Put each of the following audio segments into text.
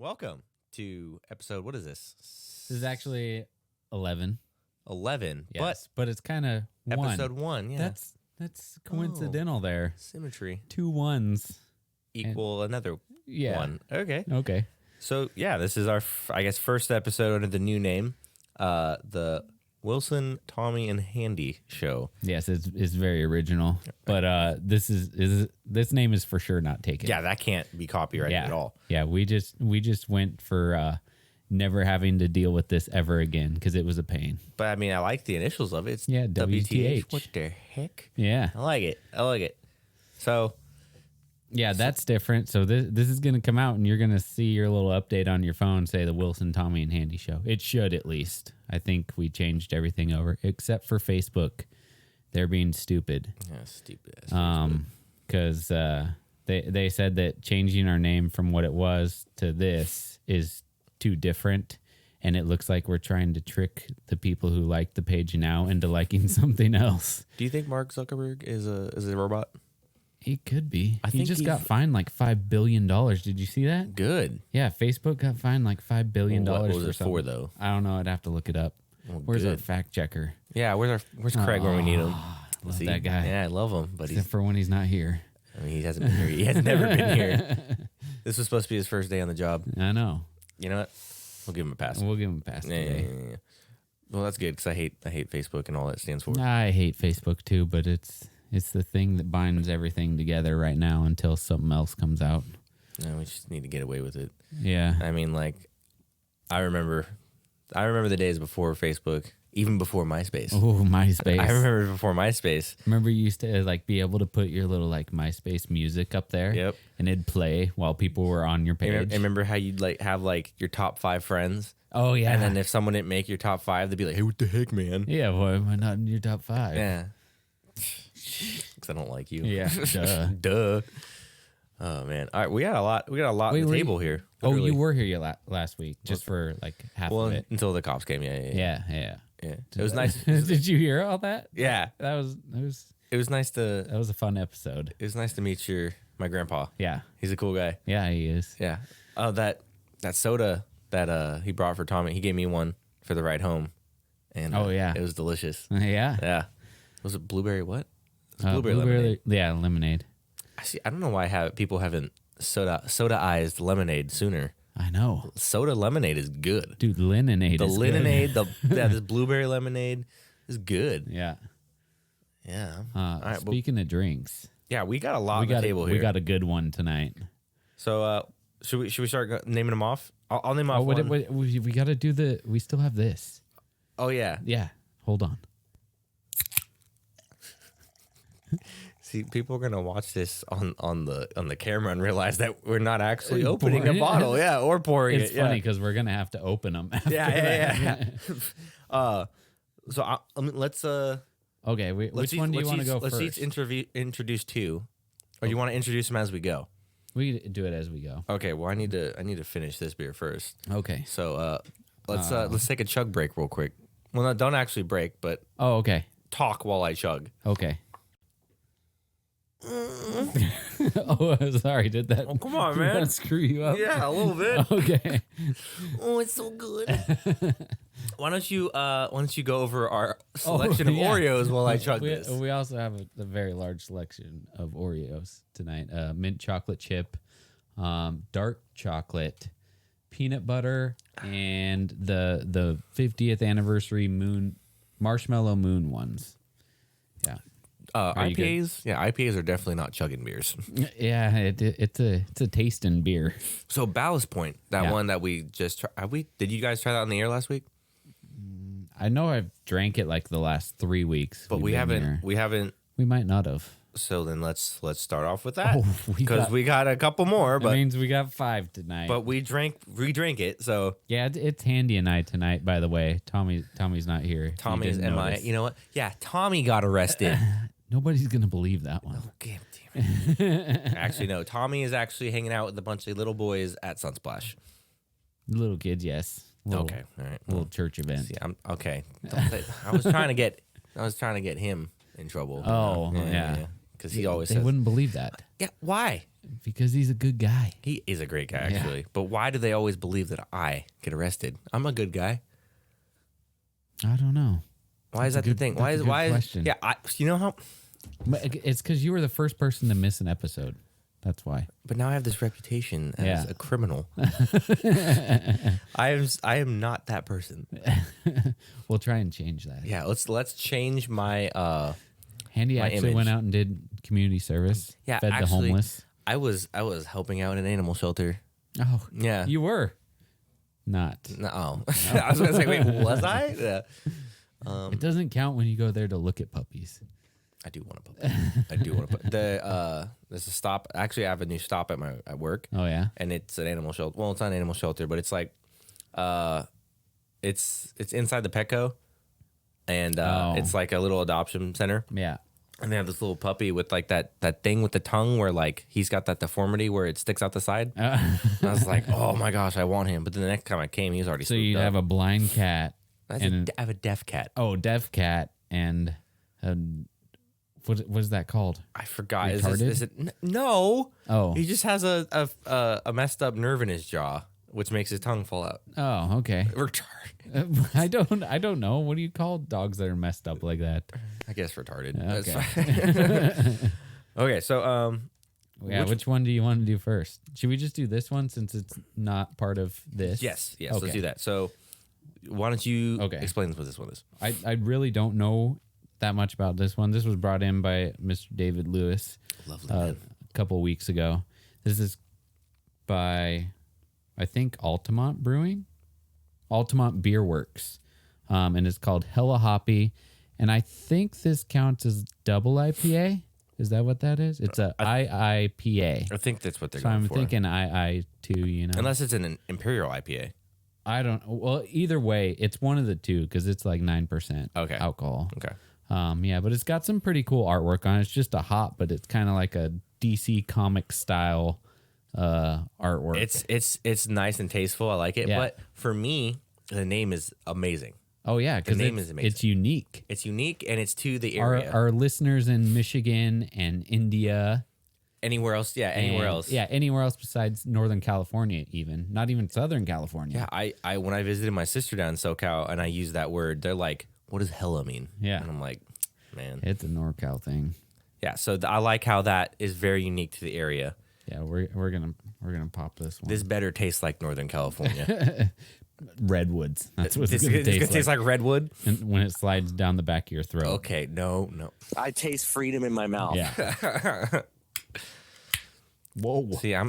Welcome to episode, what is this? This is actually 11. 11. Yes, but it's kind of Episode 1, yeah. That's coincidental there. Symmetry. 2 ones. Equal another one. Okay. Okay. So, yeah, this is our, first episode under the new name, the Wilson, Tommy, and Handy Show. Yes, it's very original. But this name is for sure not taken. Yeah, that can't be copyrighted at all. Yeah, we just went for never having to deal with this ever again because it was a pain. But, I mean, I like the initials of it. It's WTH. What the heck? Yeah. I like it. So... Yeah, that's different. So this is going to come out, and you're going to see your little update on your phone say the Wilson, Tommy, and Handy Show. It should, at least. I think we changed everything over, except for Facebook. They're being stupid. Yeah, stupid. Because they said that changing our name from what it was to this is too different, and it looks like we're trying to trick the people who like the page now into liking something else. Do you think Mark Zuckerberg is a robot? He could be. He just got fined like $5 billion. Did you see that? Good. Yeah, Facebook got fined like $5 billion. What was for it something. for, though? I don't know. I'd have to look it up. Well, Where's our good. fact checker? Yeah, where's Craig when we need him? Love that guy. Yeah, I love him, but Except for when he's not here. I mean, he hasn't been here. He has never been here. This was supposed to be his first day on the job. I know. You know what? We'll give him a pass. We'll give him a pass today. Yeah. Well, that's good because I hate Facebook and all that stands for. I hate Facebook too, but it's the thing that binds everything together right now until something else comes out. No, we just need to get away with it. Yeah. I mean, like, I remember the days before Facebook, even before MySpace. Oh, MySpace. I remember before MySpace. Remember you used to like be able to put your little like MySpace music up there? Yep. And it'd play while people were on your page. And remember how you'd like have like your top 5 friends? Oh, yeah. And then if someone didn't make your top 5, they'd be like, hey, what the heck, man? Yeah, why am I not in your top 5? Yeah. Because I don't like you. Yeah, duh. Duh. Oh, man. All right, we got a lot on the table here. Oh, Literally. you were here last week, just for like half of it. Until the cops came. Yeah. It was nice. Did you hear all that? Yeah. That was nice to. That was a fun episode. It was nice to meet my grandpa. Yeah. He's a cool guy. Yeah, he is. Yeah. Oh, that soda that he brought for Tommy. He gave me one for the ride home, and it was delicious. Yeah. Yeah. Was it blueberry? What? It was blueberry lemonade. Yeah, lemonade. I don't know why people haven't soda-ized lemonade sooner. I know. Soda lemonade is good. Dude, lemonade The is lemonade, good. this blueberry lemonade is good. Yeah. Yeah. All right, speaking of drinks. Yeah, we got a lot on the table here. We got a good one tonight. So, should we start naming them off? I'll name off one. We got to do we still have this. Oh, yeah. Yeah. Hold on. See, people are gonna watch this on the camera and realize that we're not actually opening a bottle, or pouring it. It's funny because we're gonna have to open them. After Yeah. So let's okay. Which one do you want to go first? Let's each introduce 2, or you want to introduce them as we go? We do it as we go. Okay. Well, I need to finish this beer first. Okay. So let's take a chug break real quick. Well, no, don't actually break, but okay. Talk while I chug. Okay. Oh, sorry. Did that? Oh, come on, man. Did that screw you up? Yeah, a little bit. Okay. Oh, it's so good. Why don't you go over our selection of Oreos while I chug this? We also have a very large selection of Oreos tonight. Mint chocolate chip, dark chocolate, peanut butter, and the 50th anniversary marshmallow moon ones. Yeah. IPAs? Yeah, IPAs are definitely not chugging beers. Yeah, it's a tasting beer. So Ballast Point, that one that we just tried. Did you guys try that on the air last week? I know I've drank it like the last 3 weeks. But we haven't. We might not have. So then let's start off with that. Because we got a couple more. That but means we got 5 tonight. But we redrank it. So yeah, it's Handy and I tonight. By the way, Tommy's not here. Tommy's MI. You know what? Yeah, Tommy got arrested. Nobody's gonna believe that one. Oh, damn it. Actually, no. Tommy is actually hanging out with a bunch of little boys at Sunsplash. Little kids, yes. Okay, all right. Little church event. See, okay. I was trying to get him in trouble. Oh, yeah. Because he always they says, wouldn't believe that. yeah, why? Because he's a good guy. He is a great guy, actually. But why do they always believe that I get arrested? I'm a good guy. I don't know. Why is that the thing? Why is question. Yeah, you know how? It's because you were the first person to miss an episode. That's why. But now I have this reputation as a criminal. I am not that person. We'll try and change that. Yeah, let's change my Handy my actually image. went out and did community service. Yeah, fed actually, the homeless. I was helping out in an animal shelter. Oh, Yeah. you were not. No. I was gonna say, wait, was I? Yeah. It doesn't count when you go there to look at puppies. I do want to put. I do want to put. There's a stop. Actually, I have a new stop at work. Oh yeah. And it's an animal shelter. Well, it's not an animal shelter, but it's like, it's inside the Petco, and it's like a little adoption center. Yeah. And they have this little puppy with like that thing with the tongue where like he's got that deformity where it sticks out the side. And I was like, oh my gosh, I want him. But then the next time I came, he was already. So you'd have a blind cat. I have a deaf cat. Oh, deaf cat and what is that called? I forgot. Retarded? Is it no? Oh. He just has a messed up nerve in his jaw, which makes his tongue fall out. Oh, okay. Retarded. I don't know. What do you call dogs that are messed up like that? I guess retarded. Okay. That's fine. Okay, so Yeah, which one do you want to do first? Should we just do this one since it's not part of this? yes, Okay. let's do that. So why don't you explain what this one is? I really don't know that much about this one. This was brought in by Mr. David Lewis Lovely. a couple of weeks ago. This is by, I think, Altamont Brewing, Altamont Beerworks, and it's called Hella Hoppy. And I think this counts as double IPA. Is that what that is? It's a IIPA. I think that's what they're So going I'm for. thinking II too, you know. Unless it's an imperial IPA. I don't. Well, either way, it's one of the two because it's like 9% alcohol. Okay. Yeah, but it's got some pretty cool artwork on it. It's just a hop, but it's kind of like a DC comic style artwork. It's nice and tasteful. I like it. Yeah. But for me, the name is amazing. Oh yeah, because name is amazing. It's unique. It's unique and it's to the area. Our listeners in Michigan and India. Anywhere else? Yeah, anywhere else. Yeah, anywhere else besides Northern California, even not even Southern California. Yeah, I when I visited my sister down in SoCal and I used that word, they're like, "What does hella mean?" Yeah, and I'm like, "Man, it's a NorCal thing." Yeah, so I like how that is very unique to the area. Yeah, we're gonna pop this one. This better tastes like Northern California. Redwoods. That's what it's gonna taste like redwood. And when it slides down the back of your throat. Okay, no. I taste freedom in my mouth. Yeah. Whoa. See, I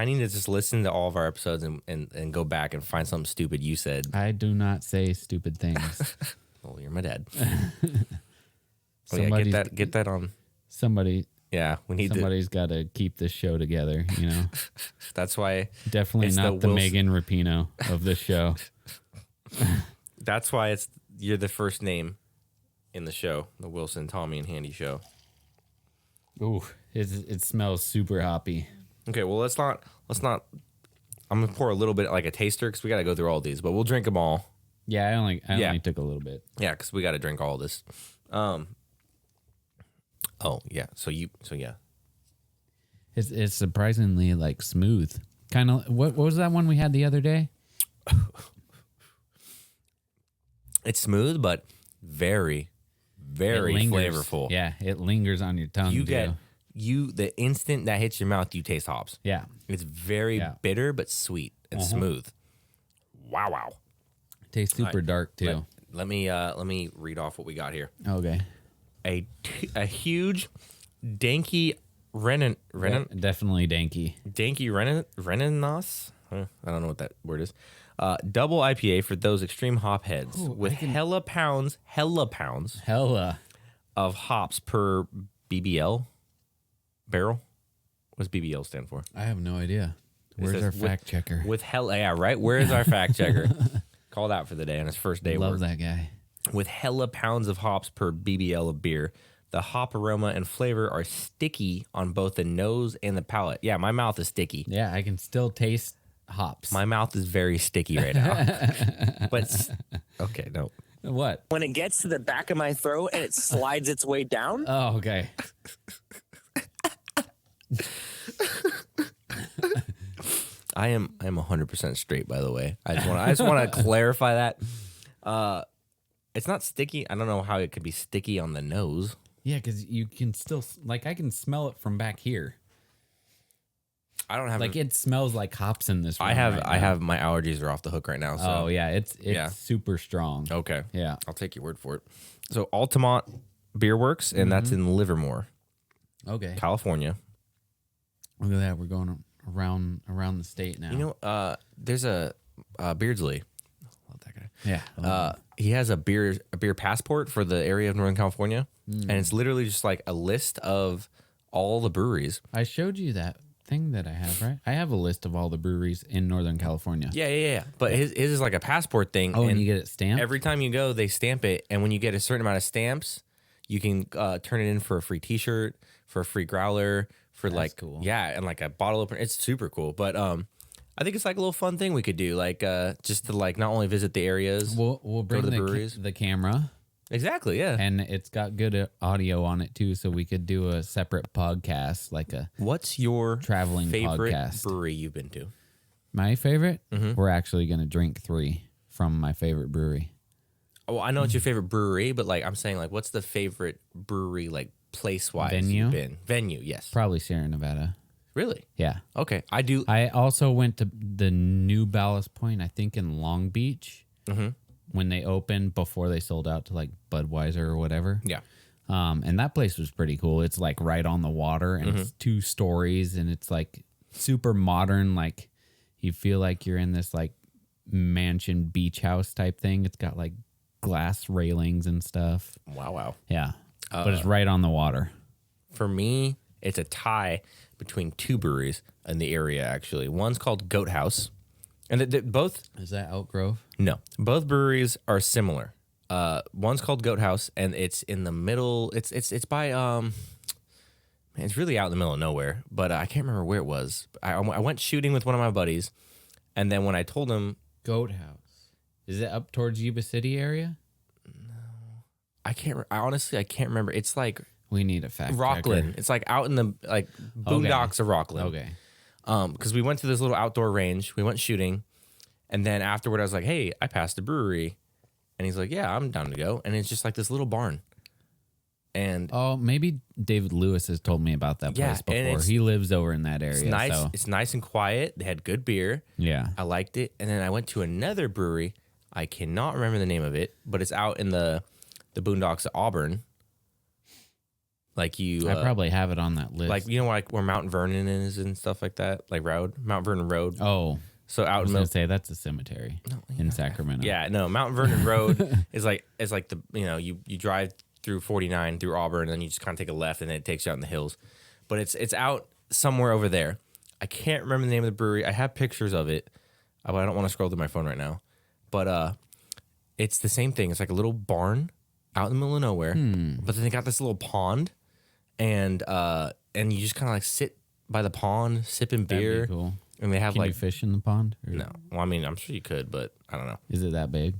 need to just listen to all of our episodes and go back and find something stupid you said. I do not say stupid things. Well, you're my dad. Yeah, get that on. Somebody. Yeah, somebody's got to keep this show together, you know. That's why definitely it's not the Megan Rapinoe of this show. That's why you're the first name in the show, the Wilson, Tommy, and Handy show. Ooh, it smells super hoppy. Okay, well let's not. I'm gonna pour a little bit like a taster because we got to go through all these, but we'll drink them all. Yeah, I only took a little bit. Yeah, because we got to drink all this. Oh yeah. So yeah. It's surprisingly like smooth. Kind of. What was that one we had the other day? It's smooth, but very, very flavorful. Yeah, it lingers on your tongue. The instant that hits your mouth, you taste hops. Yeah, it's very bitter but sweet and smooth. Wow. Tastes super dark too. Let me read off what we got here. Okay. A huge danky definitely danky renaissance. I don't know what that word is. Double IPA for those extreme hop heads with hella pounds of hops per BBL barrel. What does BBL stand for? I have no idea. Where's our fact checker? With hella, yeah, right. Where is our fact checker? Called out for the day on his first day. Love that guy. With hella pounds of hops per BBL of beer. The hop aroma and flavor are sticky on both the nose and the palate. Yeah, my mouth is sticky. Yeah, I can still taste hops. My mouth is very sticky right now. But okay, no. What? When it gets to the back of my throat and it slides its way down. Oh, okay. I am 100% straight, by the way. I just want to clarify that. It's not sticky. I don't know how it could be sticky on the nose. Yeah, because you can still I can smell it from back here. I don't have it smells like hops in this room. I have right now. my allergies are off the hook right now. So. Oh yeah, it's super strong. Okay. Yeah, I'll take your word for it. So Altamont Beerworks, and that's in Livermore, okay, California. Look at that. We're going around the state now. You know, there's a Beardsley. Love that guy. Yeah. He has a beer passport for the area of Northern California, and it's literally just like a list of all the breweries. I showed you that thing that I have, right? I have a list of all the breweries in Northern California. Yeah. But his is like a passport thing. Oh, and you get it stamped? Every time you go, they stamp it, and when you get a certain amount of stamps, you can turn it in for a free T-shirt, for a free growler, for That's cool. Yeah, and like a bottle opener. It's super cool. But I think it's like a little fun thing we could do, like just to like not only visit the areas. We'll bring to the breweries. The camera. Exactly, yeah. And it's got good audio on it too, so we could do a separate podcast, like a What's your traveling favorite podcast. brewery you've been to? My favorite? We're actually going to drink 3 from my favorite brewery. Well, I know it's your favorite brewery, but like I'm saying, like, what's the favorite brewery, like place-wise Venue? you've been? Venue, yes. Probably Sierra Nevada. Really? Yeah. Okay, I do. I also went to the new Ballast Point, I think in Long Beach, when they opened before they sold out to like Budweiser or whatever. Yeah. And that place was pretty cool. It's like right on the water, and it's 2 stories, and it's like super modern. Like you feel like you're in this like mansion beach house type thing. It's got like glass railings and stuff. Wow. Yeah. But it's right on the water. For me, it's a tie between 2 breweries in the area, actually. One's called Goat House. And both... Is that Outgrove? No. Both breweries are similar. One's called Goat House, and it's in the middle... It's by... Man, it's really out in the middle of nowhere, but I can't remember where it was. I went shooting with one of my buddies, and then when I told him... Goat House. Is it up towards Yuba City area? I honestly can't remember. It's like... We need a fact Rockland. checker. It's like out in the like boondocks of Rockland. Okay. Because we went to this little outdoor range. We went shooting. And then afterward, I was like, hey, I passed a brewery. And he's like, yeah, I'm down to go. And it's just like this little barn. And Oh, maybe David Lewis has told me about that Yeah, place and before. He lives over in that area. it's nice. So, It's nice and quiet. They had good beer. yeah. I liked it. And then I went to another brewery. I cannot remember the name of it, but it's out in the boondocks of Auburn. Like you, I probably have it on that list. like you know, like where Mount Vernon is and stuff like that, like Mount Vernon Road. oh, So I out was in going the to say that's a cemetery in Sacramento. yeah, no, Mount Vernon Road is like the you drive through 49 through Auburn, and then you just kind of take a left, and then it takes you out in the hills. But it's out somewhere over there. I can't remember the name of the brewery. I have pictures of it, but I don't want to scroll through my phone right now. But it's the same thing. It's like a little barn out in the middle of nowhere, but then they got this little pond, and you just kind of like sit by the pond sipping That'd beer. be cool. And they have Can like you fish in the pond? Or no. Well, I mean, I'm sure you could, but I don't know. Is it that big?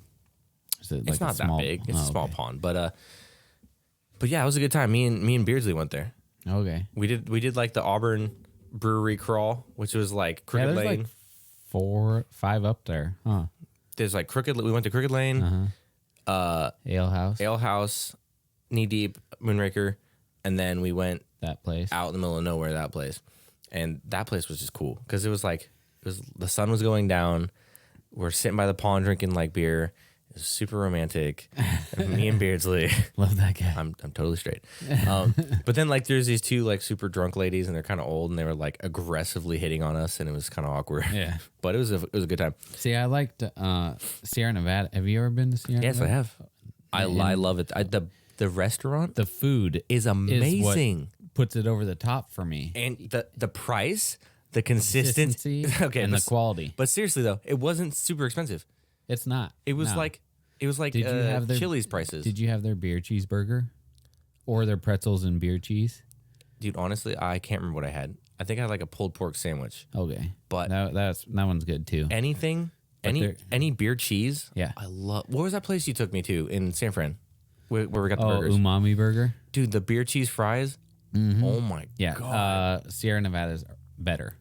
Is it like It's not a small, that big. It's a small okay. pond, but yeah, it was a good time. Me and Beardsley went there. Okay. We did like the Auburn Brewery crawl, which was like Yeah, Crooked there's Lane. like 4, 5 up there. Huh. There's like Crooked. We went to Crooked Lane, Ale House. Ale House, Knee Deep, Moonraker, and then we went That place. out in the middle of nowhere. That place, and that place was just cool because it was the sun was going down. We're sitting by the pond drinking like beer. It was super romantic. And me and Beardsley. Love that guy. I'm totally straight. But then like there's these 2 like super drunk ladies, and they're kind of old, and they were like aggressively hitting on us, and it was kind of awkward. Yeah. But it was a good time. See, I liked Sierra Nevada. Have you ever been to Sierra Yes, I Nevada? have. I love it. The restaurant The food is amazing, what puts it over the top for me. and the price, the consistency, okay, and but, the quality. But seriously though, it wasn't super expensive. It's not. It was No. like Did you have their Chili's prices. Did you have their beer cheeseburger, or their pretzels and beer cheese? Dude, honestly, I can't remember what I had. I think I had like a pulled pork sandwich. Okay, But that one's good too. anything, they're- any beer cheese. Yeah. I love. What was that place you took me to in San Fran, where we got the Oh, burgers? umami burger. Dude, the beer cheese fries. Oh my Yeah, god. Sierra Nevada's better.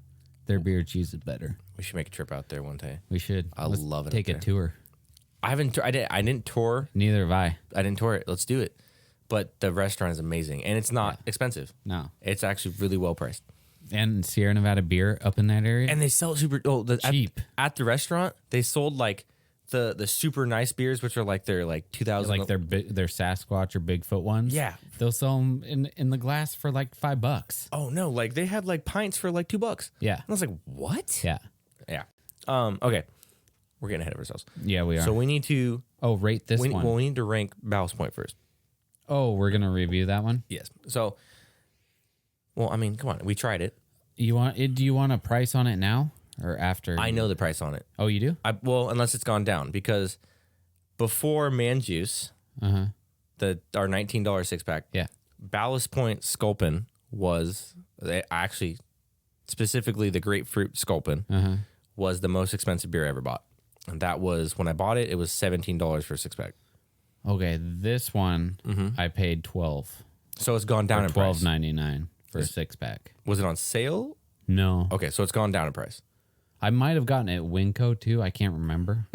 Their beer cheese is better. We should make a trip out there one day. We should. I love it Take up a there. tour. I didn't tour. Neither have I. I didn't tour it. Let's do it. But the restaurant is amazing, and it's not expensive. No. It's actually really well priced. And Sierra Nevada beer up in that area. And they sell super Cheap. at the restaurant. They sold like the super nice beers, which are like they're like 2,000. like their Sasquatch or Bigfoot ones. Yeah. They'll sell them in the glass for like $5. Oh no, like they had like pints for like $2. Yeah. And I was like, what? Yeah. Yeah. Okay. We're getting ahead of ourselves. Yeah, we are. So we need to rate this one. Well, we need to rank Ballast Point first. Oh, we're gonna review that one. Yes. So, well, I mean, come on, we tried it. Do you want a price on it now or after? I know the price on it. Oh, you do? Well, unless it's gone down, because before Man Juice, our $19 6-pack, Yeah. Ballast Point Sculpin was actually specifically the grapefruit Sculpin was the most expensive beer I ever bought, and that was when I bought it. It was $17 for a 6-pack. Okay, this one I paid $12. So it's gone down in price. $12.99 for a 6-pack. Was it on sale? No. Okay, so it's gone down in price. I might have gotten it at Winco too. I can't remember.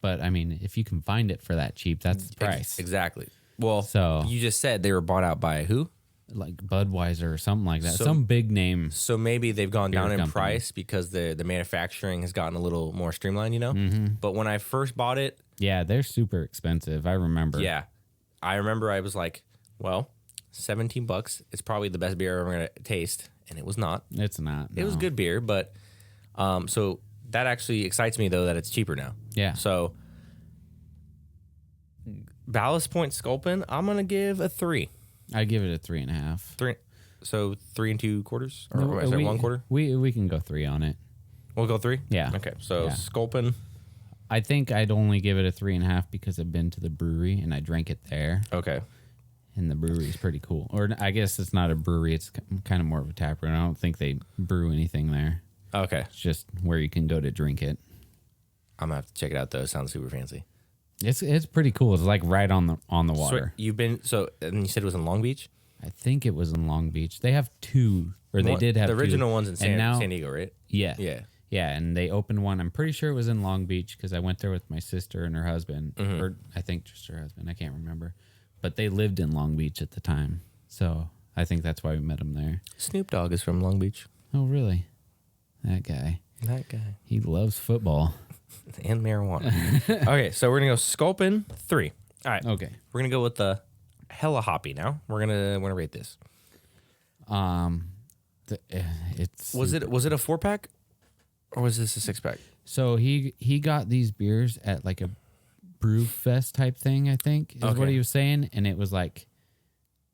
But I mean, if you can find it for that cheap, that's the price. Exactly. Well, So- you just said they were bought out by who? Like Budweiser or something like that. So- Some big name. So maybe they've gone Beer down in company. price because the manufacturing has gotten a little more streamlined, you know? But when I first bought it, Yeah, they're super expensive. I remember. yeah, I remember I was like, well, $17. It's probably the best beer I'm ever going to taste. And it was not. It's not. It was no. good beer, but so that actually excites me, though, that it's cheaper now. Yeah. So Ballast Point Sculpin, I'm going to give a 3. I give it a 3.5. 3. So 3 2/4? Or is it 1/4? We can go 3 on it. We'll go 3? Yeah. Okay, so Yeah. Sculpin. I think I'd only give it a 3.5 because I've been to the brewery and I drank it there. Okay. And the brewery is pretty cool. Or I guess it's not a brewery. It's kind of more of a tap room. I don't think they brew anything there. Okay. It's just where you can go to drink it. I'm going to have to check it out, though. It sounds super fancy. It's pretty cool. It's like right on the water. So and you said it was in Long Beach? I think it was in Long Beach. They have 2, or they did have the original 2. one's in And now- San Diego, right? Yeah. Yeah. Yeah, and they opened one. I'm pretty sure it was in Long Beach because I went there with my sister and her husband, or I think just her husband. I can't remember, but they lived in Long Beach at the time, so I think that's why we met him there. Snoop Dogg is from Long Beach. Oh, really? That guy. That guy. He loves football. And marijuana. Okay, so we're going to go Sculpin 3. All right. Okay. We're going to go with the hella hoppy now. We're going to rate this. It's Was it a 4-pack? Or was this a 6-pack? so he got these beers at like a brew fest type thing, I think is what Okay. he was saying, and it was like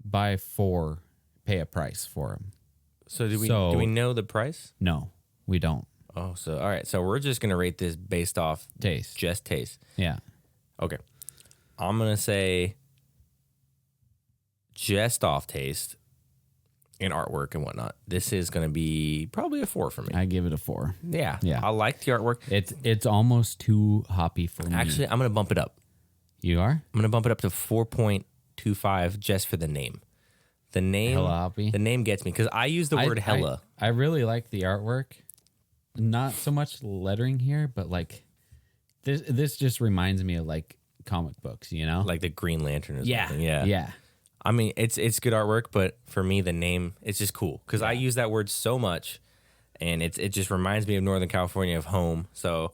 buy 4, pay a price for them. So do we know the price? No, we don't. Oh, so all right. So we're just going to rate this based off Taste. just taste. Yeah. Okay. I'm going to say just off taste and artwork and whatnot. This is going to be probably a 4 for me. I give it a 4. Yeah. Yeah. I like the artwork. It's almost too hoppy for me. Actually, I'm going to bump it up. You are? I'm going to bump it up to 4.25 just for the name. The name, Hella hoppy? The name gets me because I use the word hella. I really like the artwork. Not so much lettering here, but like this just reminds me of like comic books, you know? Like the Green Lantern or something. Yeah. Yeah. I mean, it's good artwork, but for me, the name, it's just cool because I use that word so much, and it just reminds me of Northern California, of home. So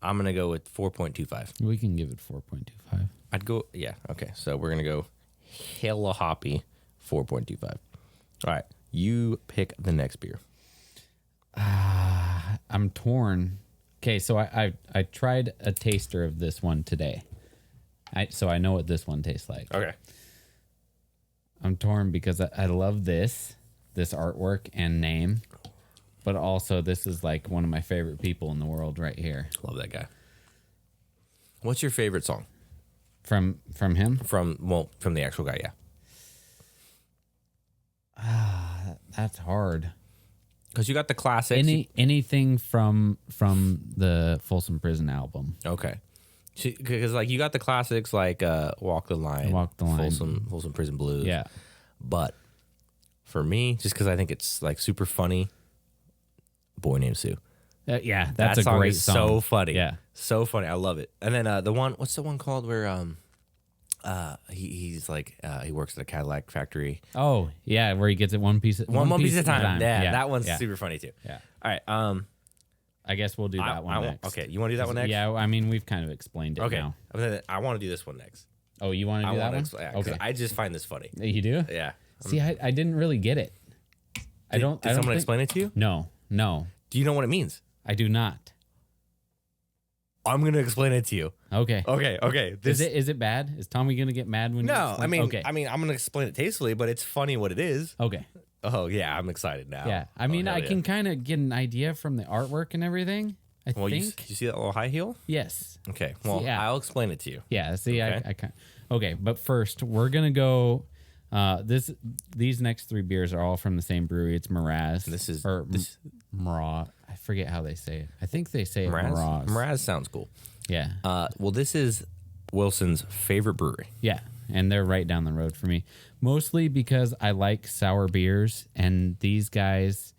I'm gonna go with 4.25. We can give it 4.25. I'd go, yeah, okay. So we're gonna go hella hoppy, 4.25. All right, you pick the next beer. I'm torn. Okay, so I tried a taster of this one today. So I know what this one tastes like. Okay. I'm torn because I love this artwork and name, but also this is like one of my favorite people in the world right here. Love that guy. What's your favorite song From him? from the actual guy? Yeah, That's hard. because you got the classics. Anything from the Folsom Prison album. Okay. Because like you got the classics like Walk the Line, Folsom Prison Blues. Yeah. But for me, just because I think it's like super funny, Boy Named Sue. Yeah, that's that a song great is song. so funny. Yeah. So funny. I love it. And then the one, what's the one called where he's like he works at a Cadillac factory. Oh, yeah, where he gets it one piece at One piece at a time. Yeah, that one's yeah. super funny too. Yeah. All right. I guess we'll do that one next. Okay, you want to do that one next? Yeah, I mean, we've kind of explained it Okay. now. I want to do this one next. Oh, you want to do that one? Okay. I just find this funny. You do? Yeah. See, I didn't really get it. Did I don't someone explain it to you? No. Do you know what it means? I do not. I'm gonna explain it to you. Okay. Okay. Is it bad? Is Tommy gonna get mad when you No, explain? okay. I'm gonna explain it tastefully, but it's funny what it is. Okay. Oh yeah, I'm excited now. Yeah. I mean, hell I yeah. can kind of get an idea from the artwork and everything. I Well, you think. see that little high heel? Yes. Okay. Well, Yeah. I'll explain it to you. Yeah. See, Okay. I kind. Okay, but first we're gonna go. These next three beers are all from the same brewery. It's Mraz. Mraz. I forget how they say it. I think they say Mraz. Mraz. Mraz sounds cool. Yeah. Well, this is Wilson's favorite brewery. Yeah, and they're right down the road for me. Mostly because I like sour beers, and these guys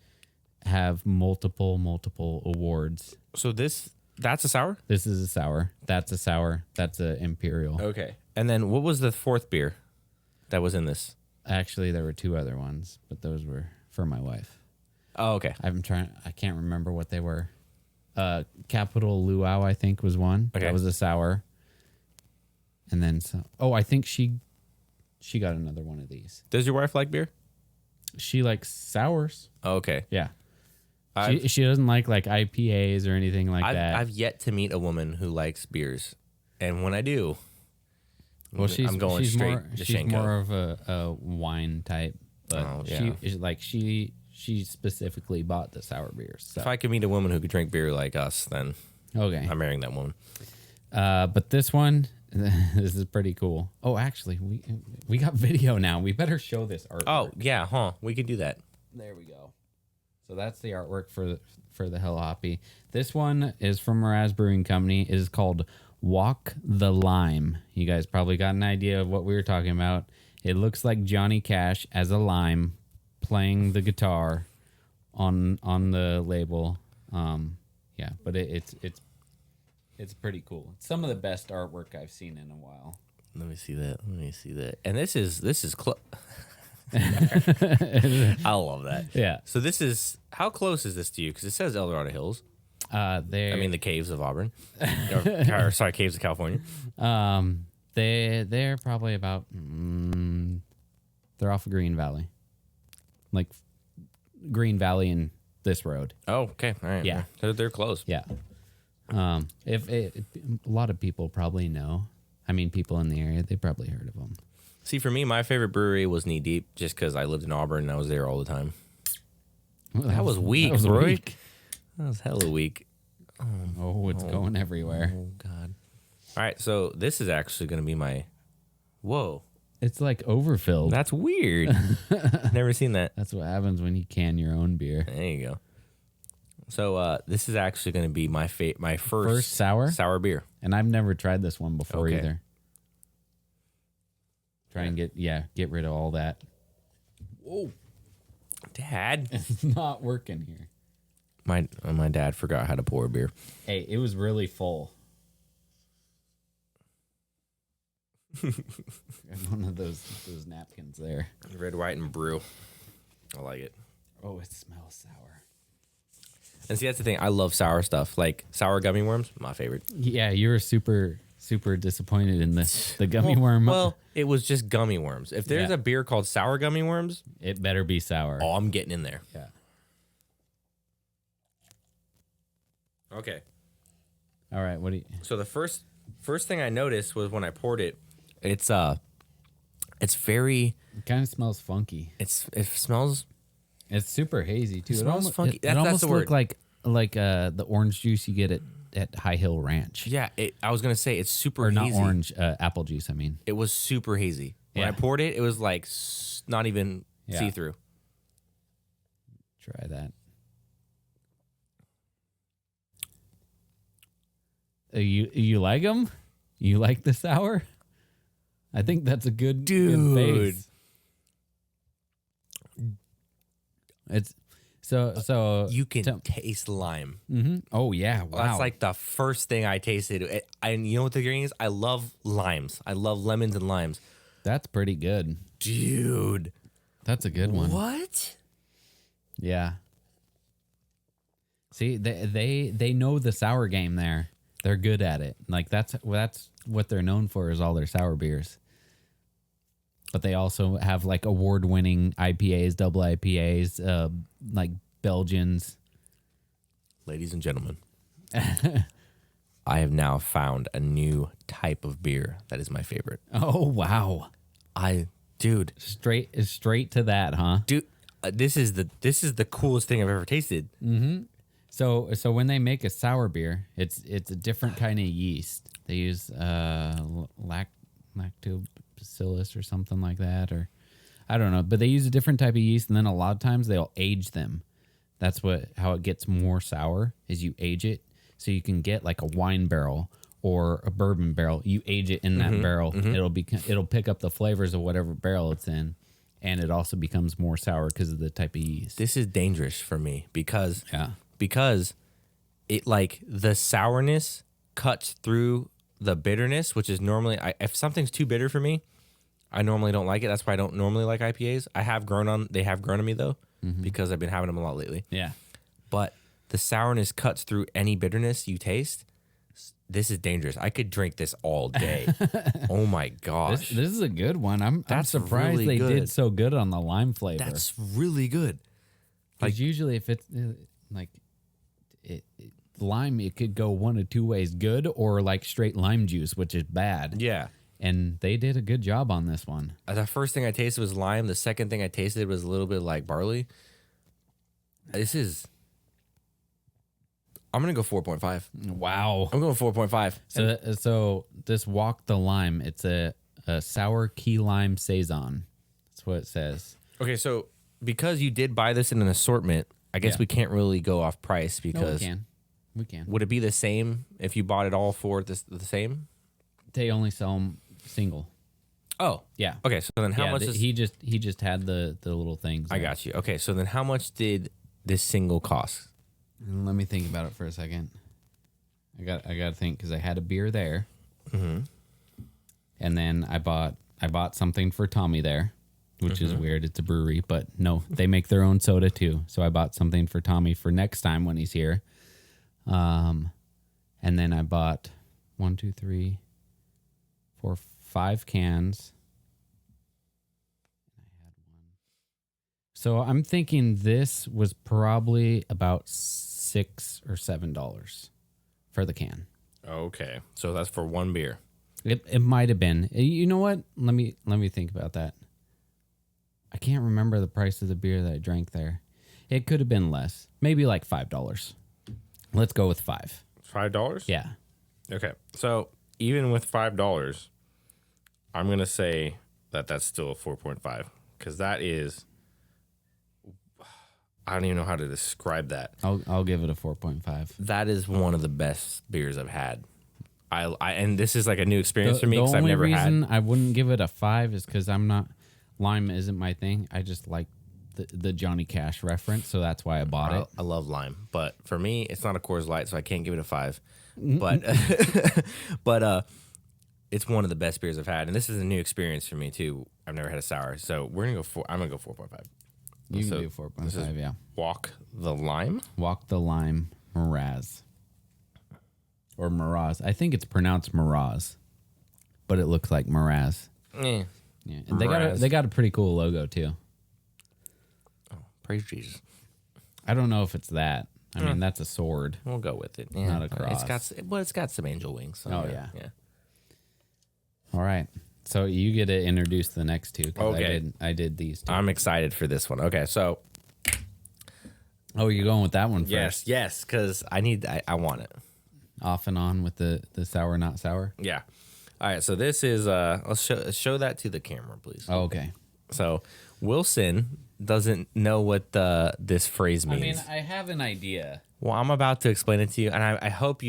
have multiple awards. So that's a sour? This is a sour. That's a sour. That's a imperial. Okay. And then what was the fourth beer that was in this? Actually, there were two other ones, but those were for my wife. Oh, okay. I can't remember what they were. Capital Luau, I think, was one. Okay. That was a sour. And then I think she got another one of these. Does your wife like beer? She likes sours. Oh, okay. Yeah. She doesn't like IPAs or anything like that. I've yet to meet a woman who likes beers. And when I do, well, I'm going straight to she's Shenko. more of a wine type, but yeah. she specifically bought the sour beers. So. If I could meet a woman who could drink beer like us, then Okay. I'm marrying that woman. But this one, this is pretty cool. Oh, actually, we got video now. We better show this artwork. Oh, yeah, huh? We could do that. There we go. So that's the artwork for the Hell Hoppy. This one is from Mraz Brewing Company. It is called Walk the Lime. You guys probably got an idea of what we were talking about. It looks like Johnny Cash as a lime playing the guitar on the label. Yeah, but it's pretty cool. It's some of the best artwork I've seen in a while. Let me see that. And this is I love that. Yeah. So how close is this to you? Because it says El Dorado Hills. The caves of Auburn. Sorry, caves of California. They're probably about they're off of Green Valley, like Green Valley and this road. Oh, okay. All right. Yeah. They're close. Yeah. If a lot of people probably know. I mean, people in the area, they probably heard of them. See, for me, my favorite brewery was Knee Deep, just because I lived in Auburn and I was there all the time. That was weak, That was bro. weak. That was hella weak. Oh, it's going everywhere. Oh, God. All right, so this is actually going to be my... Whoa. It's like overfilled. That's weird. Never seen that. That's what happens when you can your own beer. There you go. So this is actually going to be my first sour beer. And I've never tried this one before Okay. either. Try and get rid of all that. Whoa. Dad. It's not working here. My dad forgot how to pour a beer. Hey, it was really full. One of those napkins there. Red, white, and brew. I like it. Oh, it smells sour. And see, that's the thing. I love sour stuff. Like sour gummy worms, my favorite. Yeah, you were super disappointed in the gummy worm. Well, it was just gummy worms. If there's Yeah. a beer called sour gummy worms, It better be sour. oh, I'm getting in there. Yeah. Okay. All right. What do you? So the first thing I noticed was when I poured it, it's very, It kind of smells funky. it smells. It's super hazy too. It smells funky. It That's almost the word. looked like the orange juice you get at High Hill Ranch. Yeah, I was gonna say it's super Or not hazy. orange, apple juice. I mean. It was super hazy. When I Yeah. poured it, it was like not even Yeah. see through. Try that. You like them? You like the sour? I think that's a good good Dude. base. So You can taste lime. Oh yeah, wow. That's like the first thing I tasted. And you know what the thing is? I love limes. I love lemons and limes. That's pretty good. Dude. That's a good one. What? Yeah. See, they know the sour game there. They're good at it. Like that's what they're known for is all their sour beers. But they also have like award-winning IPAs, double IPAs, like Belgians. Ladies and gentlemen, I have now found a new type of beer that is my favorite. Oh wow. Dude, Straight to that, huh? dude, this is the coolest thing I've ever tasted. So when they make a sour beer, it's a different kind of yeast. They use lactobacillus or something like that, or I don't know. But they use a different type of yeast, and then a lot of times they'll age them. That's how it gets more sour is you age it, so you can get like a wine barrel or a bourbon barrel. You age it in that barrel, it'll pick up the flavors of whatever barrel it's in, and it also becomes more sour because of the type of yeast. This is dangerous for me because it like the sourness cuts through the bitterness, which is normally if something's too bitter for me, I normally don't like it. That's why I don't normally like IPAs. They have grown on me though, because I've been having them a lot lately. Yeah. But the sourness cuts through any bitterness you taste. This is dangerous. I could drink this all day. Oh my gosh. This is a good one. I'm surprised really they good. did so good on the lime flavor. That's really good. Like usually if it's lime, it could go one of two ways, good or like straight lime juice, which is bad. Yeah. And they did a good job on this one. The first thing I tasted was lime. The second thing I tasted was a little bit like barley. I'm going to go 4.5. Wow. I'm going 4.5. So this Walk the Lime, it's a sour key lime saison. That's what it says. Okay, so because you did buy this in an assortment, I guess we can't really go off price because we can. Would it be the same if you bought it all for the same? They only sell them single. Oh, yeah. Okay, so then how much? He just had the little things. I got you. Okay, so then how much did this single cost? Let me think about it for a second. I got to think because I had a beer there, and then I bought something for Tommy there, which is weird. It's a brewery, but no, they make their own soda too. So I bought something for Tommy for next time when he's here. And then I bought 1, 2, 3, 4, 5 cans. So I'm thinking this was probably about $6 or $7 for the can. Okay, so that's for one beer. It might have been. You know what? Let me think about that. I can't remember the price of the beer that I drank there. It could have been less. Maybe like $5. Let's go with $5. $5? Yeah. Okay, so even with $5, I'm gonna say that that's still a 4.5 because that is. I don't even know how to describe that. I'll give it a 4.5. That is one of the best beers I've had. And this is like a new experience for me because I've never had. The only reason I wouldn't give it a 5 is because lime isn't my thing. I just like the Johnny Cash reference, so that's why I bought it. I love lime, but for me, it's not a Coors Light, so I can't give it a 5. But it's one of the best beers I've had, and this is a new experience for me too. I've never had a sour, so we're gonna go. I'm gonna go 4.5. You can do 4.5, yeah. Walk the Lime? Walk the Lime Mraz. Or Mraz. I think it's pronounced Mraz, but it looks like Mraz. Yeah. And they got a pretty cool logo too. Oh, praise Jesus. I don't know if it's that. I mean, that's a sword. We'll go with it. Yeah. Not a cross. It's got some angel wings. So yeah. Yeah. All right. So you get to introduce the next two. Okay. I did these two. I'm excited for this one. Okay, so. Oh, you're going with that one first? Yes, because I want it. Off and on with the sour, not sour? Yeah. All right, so this is, let's show that to the camera, please. Oh, okay. So Wilson doesn't know what this phrase means. I mean, I have an idea. Well, I'm about to explain it to you, and I hope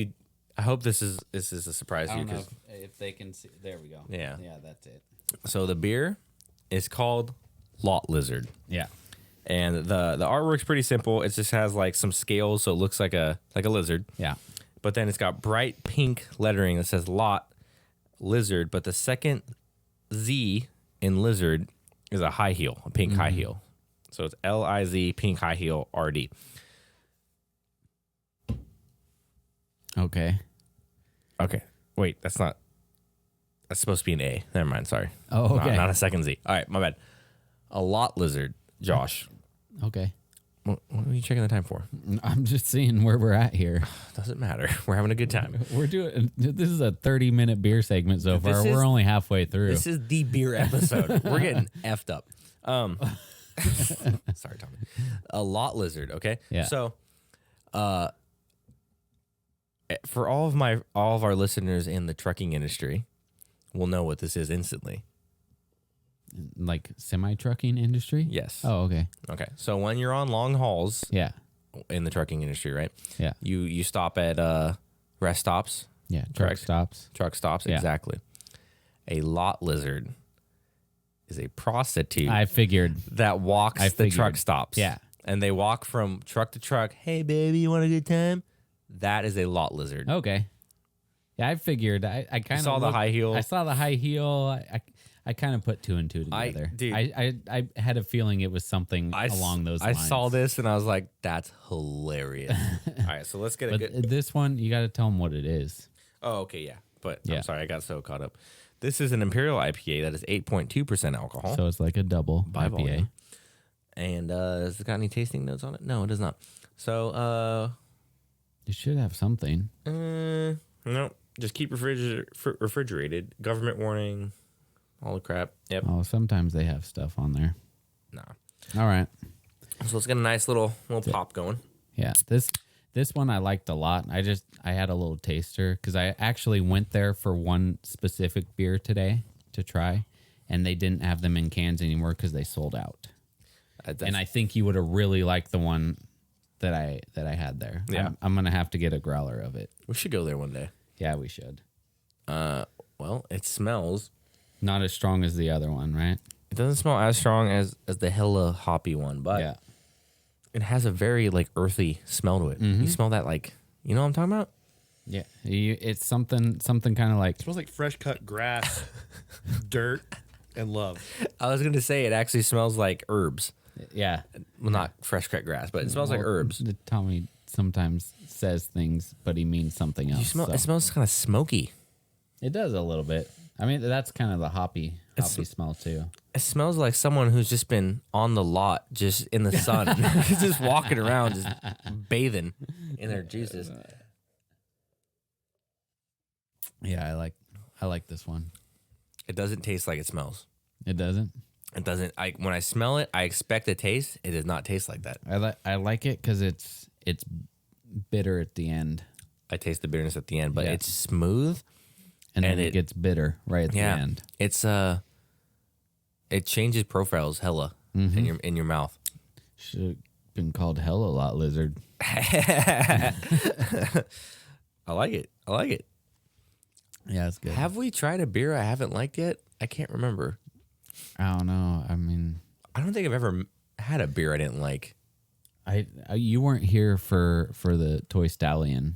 this is a surprise to you. I don't know if they can see. There we go. Yeah. Yeah, that's it. So the beer is called Lot Lizard. Yeah. And the artwork's pretty simple. It just has like some scales, so it looks like a lizard. Yeah. But then it's got bright pink lettering that says lot lizard, but the second Z in lizard is a high heel, a pink high heel. So it's LIZ pink high heel RD. Okay. Okay. Wait, that's supposed to be an A. Never mind, sorry. Oh, okay. Not a second Z. All right, my bad. A lot lizard, Josh. Okay. What are you checking the time for? I'm just seeing where we're at here. Doesn't matter. We're having a good time. This is a 30-minute beer segment so far. We're only halfway through. This is the beer episode. We're getting effed up. Sorry, Tommy. A lot lizard, okay? Yeah. So, for all of our listeners in the trucking industry will know what this is instantly. Like semi-trucking industry? Yes. Oh, okay. Okay. So when you're on long hauls Yeah. in the trucking industry, right? Yeah. You stop at rest stops. Yeah. Truck Correct. stops. Truck stops, Yeah. exactly. A lot lizard is a prostitute I figured. that walks the truck stops. Yeah. And they walk from truck to truck. Hey, baby, you want a good time? That is a lot lizard. Okay. Yeah, I figured. I kind of saw the high heel. I saw the high heel. I kind of put two and two together. I had a feeling it was something along those lines. I saw this and I was like, that's hilarious. All right, so let's get a good... This one, you got to tell them what it is. Oh, okay, yeah. But Yeah. I'm sorry, I got so caught up. This is an Imperial IPA that is 8.2% alcohol. So it's like a double by IPA. volume. And has it got any tasting notes on it? No, it does not. So, It should have something. no. Just keep refrigerated. Government warning. All the crap. Yep. Oh, sometimes they have stuff on there. Nah. All right. So let's get a nice little pop going. Yeah. This one I liked a lot. I had a little taster because I actually went there for one specific beer today to try, and they didn't have them in cans anymore because they sold out. And I think you would have really liked the one that I had there. Yeah. I'm gonna have to get a growler of it. We should go there one day. Yeah, we should. Well, it smells. Not as strong as the other one, right? It doesn't smell as strong as the hella hoppy one, but Yeah. it has a very like earthy smell to it. You smell that like, you know what I'm talking about? Yeah. It's something kind of like... It smells like fresh cut grass, dirt, and love. I was going to say it actually smells like herbs. Yeah. Well, not fresh cut grass, but it smells like herbs. Tommy sometimes says things, but he means something else. It smells kind of smoky. It does a little bit. I mean, that's kind of the hoppy smell too. It smells like someone who's just been on the lot, just in the sun, just walking around, just bathing in their juices. Yeah, I like this one. It doesn't taste like it smells. It doesn't. It doesn't. When I smell it, I expect a taste. It does not taste like that. I like it because it's bitter at the end. I taste the bitterness at the end, but Yeah. it's smooth. And then it gets bitter right at the end. It's it changes profiles hella in your mouth. Should have been called Hell a Lot Lizard. I like it. Yeah, it's good. Have we tried a beer I haven't liked yet? I can't remember. I don't know. I mean, I don't think I've ever had a beer I didn't like. You weren't here for the Toy Stallion,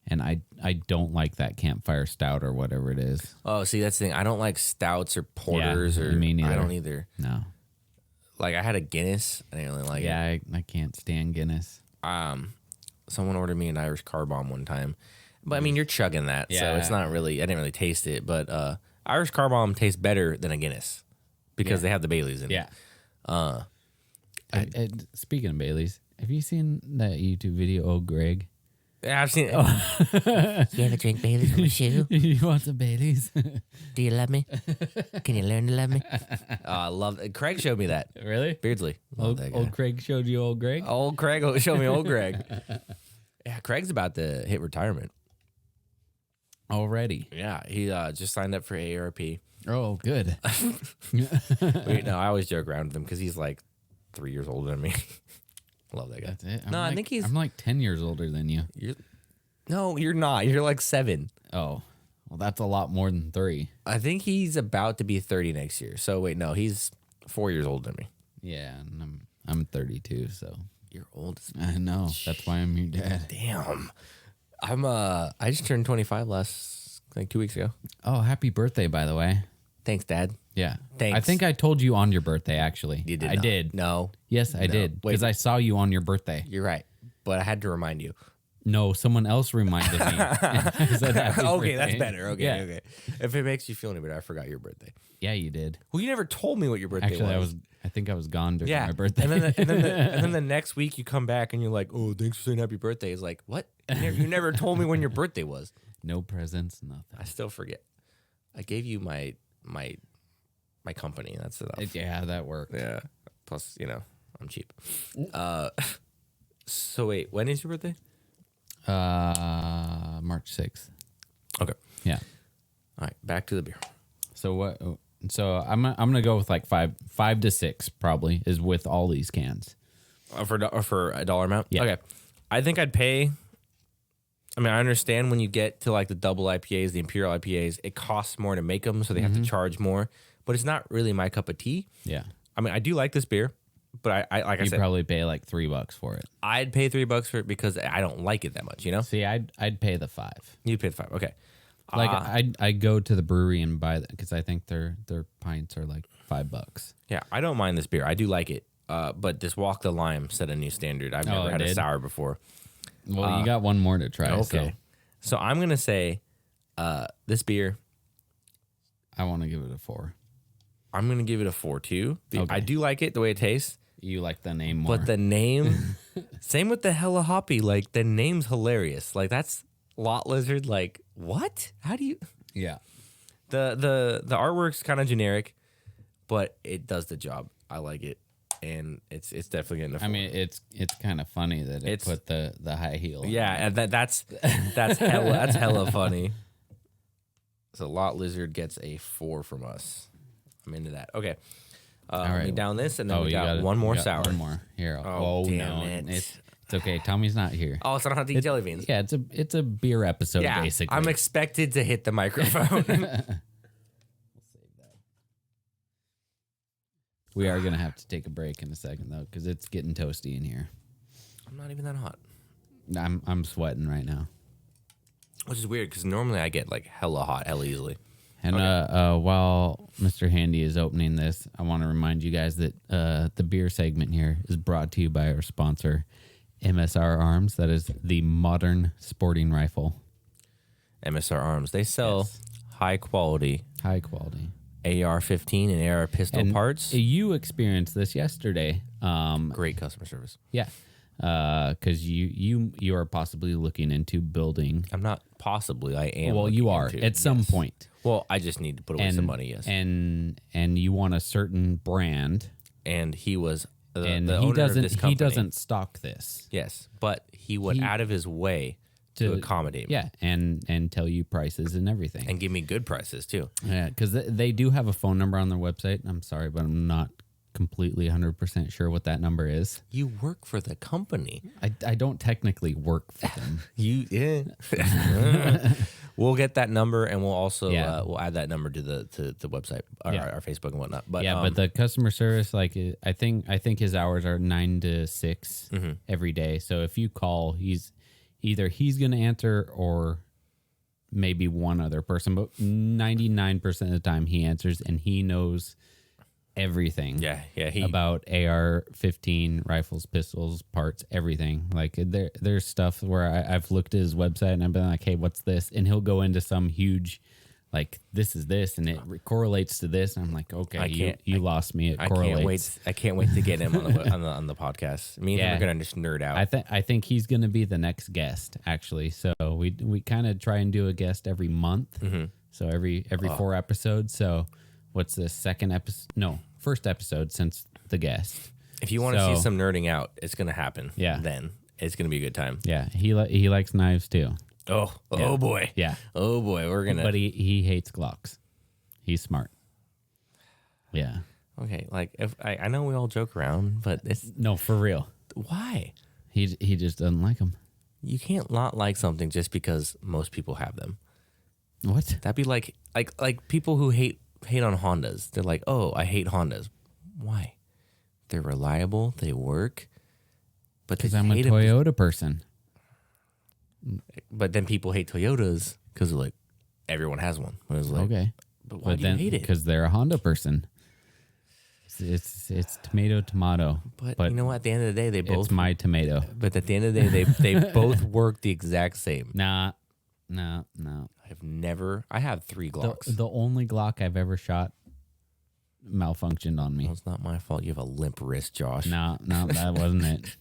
and I don't like that campfire stout or whatever it is. Oh, see, that's the thing. I don't like stouts or porters or me neither. I don't either. No. Like I had a Guinness. I didn't really like it. Yeah, I can't stand Guinness. Someone ordered me an Irish car bomb one time. But I mean, you're chugging that, so Yeah. it's not really. I didn't really taste it, but Irish car bomb tastes better than a Guinness because they have the Baileys in it. Speaking of Baileys, have you seen that YouTube video? Oh, Greg. Yeah, I've seen it. You ever drink Baileys from a shoe? You want some Baileys? Do you love me? Can you learn to love me? I love it. Craig showed me that. Really? Beardsley. Love that guy. Old Craig showed you old Greg? Old Craig showed me old Greg. Yeah, Craig's about to hit retirement. Already. Yeah, he just signed up for AARP. Oh, good. Wait, no, I always joke around with him because he's like 3 years older than me. Love that guy. That's it. I think he's. I'm like 10 years older than you. No, you're not. You're like 7. Oh, well, that's a lot more than 3. I think he's about to be 30 next year. So wait, no, he's 4 years older than me. Yeah, and I'm 32, so You're old. I know. That's why I'm your dad. Damn. I just turned 25 like 2 weeks ago. Oh, happy birthday, by the way. Thanks, Dad. Yeah. Thanks. I think I told you on your birthday, actually. You did I not. did. No. Yes, I did. Wait. Because I saw you on your birthday. You're right. But I had to remind you. No, someone else reminded me. I said happy Okay, birthday. that's better. Okay, Yeah. okay. If it makes you feel any better, I forgot your birthday. Yeah, you did. Well, you never told me what your birthday Actually, I think I was gone during my birthday. And then the next week you come back and you're like, "Oh, thanks for saying happy birthday." It's like, "What? You never told me when your birthday was." No presents, nothing. I still forget. I gave you my company. That's enough. Yeah, that worked. Yeah. Plus, I'm cheap. So wait, when is your birthday? March 6th. Okay. Yeah. All right, back to the beer. So what? So I'm gonna go with like 5 to 6 probably is with all these cans. For a dollar amount? Yeah. Okay. I think I'd pay. I mean, I understand when you get to like the double IPAs, the Imperial IPAs, it costs more to make them, so they have to charge more. But it's not really my cup of tea. Yeah. I mean, I do like this beer, but I like I You said, probably pay like $3 for it. I'd pay $3 for it because I don't like it that much. See, I'd pay the 5. You'd pay the $5. Okay. Like I go to the brewery and buy that because I think their pints are like $5. Yeah, I don't mind this beer. I do like it. But this Walk the Lime set a new standard. I've never had a sour before. Well, you got one more to try. Okay. So I'm gonna say, this beer, I want to give it a 4. I'm gonna give it a 4 too. Okay. I do like it the way it tastes, You like the name more, but the name, same with the Hella Hoppy. Like the name's hilarious. Like that's Lot Lizard. Like what? How do you? yeah. The artwork's kind of generic, but it does the job. I like it, and it's definitely getting a 4. I mean, it's kind of funny that it It's- put the high heel. on Yeah, and that's hella funny. So Lot Lizard gets a 4 from us. I'm into that. Okay. Let me right. down this, and then we you got it. one more You got sour. One more here. Oh, damn no, it. it's okay. Tommy's not here. Oh, so I don't have to eat jelly beans. Yeah, it's a beer episode Yeah, basically. I'm expected to hit the microphone. We are gonna have to take a break in a second though, because it's getting toasty in here. I'm not even that hot, I'm sweating right now. which is weird because normally I get like hella hot hella easily. And while Mr. Handy is opening this, I want to remind you guys that the beer segment here is brought to you by our sponsor, MSR Arms. That is the modern sporting rifle. MSR Arms. They sell high quality High quality. AR-15 and AR pistol And parts. You experienced this yesterday. Great customer service. Yeah. Because you are possibly looking into building. I'm not possibly. I am. Well, you looking are into- at some yes. point. Well, I just need to put away some money. Yes. And you want a certain brand, And he was and the he owner of this company. he doesn't stock this. Yes, but he went out of his way to accommodate me. Yeah, and tell you prices and everything. And give me good prices too. Yeah, because they do have a phone number on their website. I'm sorry, but I'm not completely 100% sure what that number is. You work for the company. I don't technically work for them. We'll get that number, and we'll also Yeah. we'll add that number to the website, our, Yeah. our Facebook and whatnot. But Yeah, but the customer service, like I think his hours are 9 to 6 every day. So if you call, he's going to answer or maybe one other person, but 99% of the time he answers and he knows everything. he About AR-15 rifles, pistols, parts, everything. Like there's stuff where I've looked at his website and I've been like, hey, what's this? And he'll go into some huge, like, this is this, and it correlates to this. And I'm like, okay, you lost me. It correlates. I can't wait to get him on the podcast. Me and him are gonna just nerd out. I think he's gonna be the next guest, actually. So we kind of try and do a guest every month. So every 4 episodes. So what's the second episode? No, first episode since the guest. If you want to see some nerding out, it's gonna happen. Yeah. Then it's gonna be a good time. Yeah, he likes knives too. Oh boy. Yeah, Oh boy, we're gonna. but he hates Glocks. He's smart. Yeah. Okay, like if I know we all joke around, but it's No, for real. why He just doesn't like them. you can't not like something just because most people have them. What? That'd be like people who hate on Hondas. They're like, oh, I hate Hondas. Why? They're reliable. They work. But Because they I'm a hate 'em. Toyota person. But then people hate Toyotas because like everyone has one. It was like, Okay. but why do you hate it? Because they're a Honda person. It's tomato. But you know what? At the end of the day, they both. It's my tomato. But at the end of the day, they both work the exact same. Nah. I have 3 Glocks. The only Glock I've ever shot malfunctioned on me. Well, it's not my fault. You have a limp wrist, Josh. No, that wasn't it.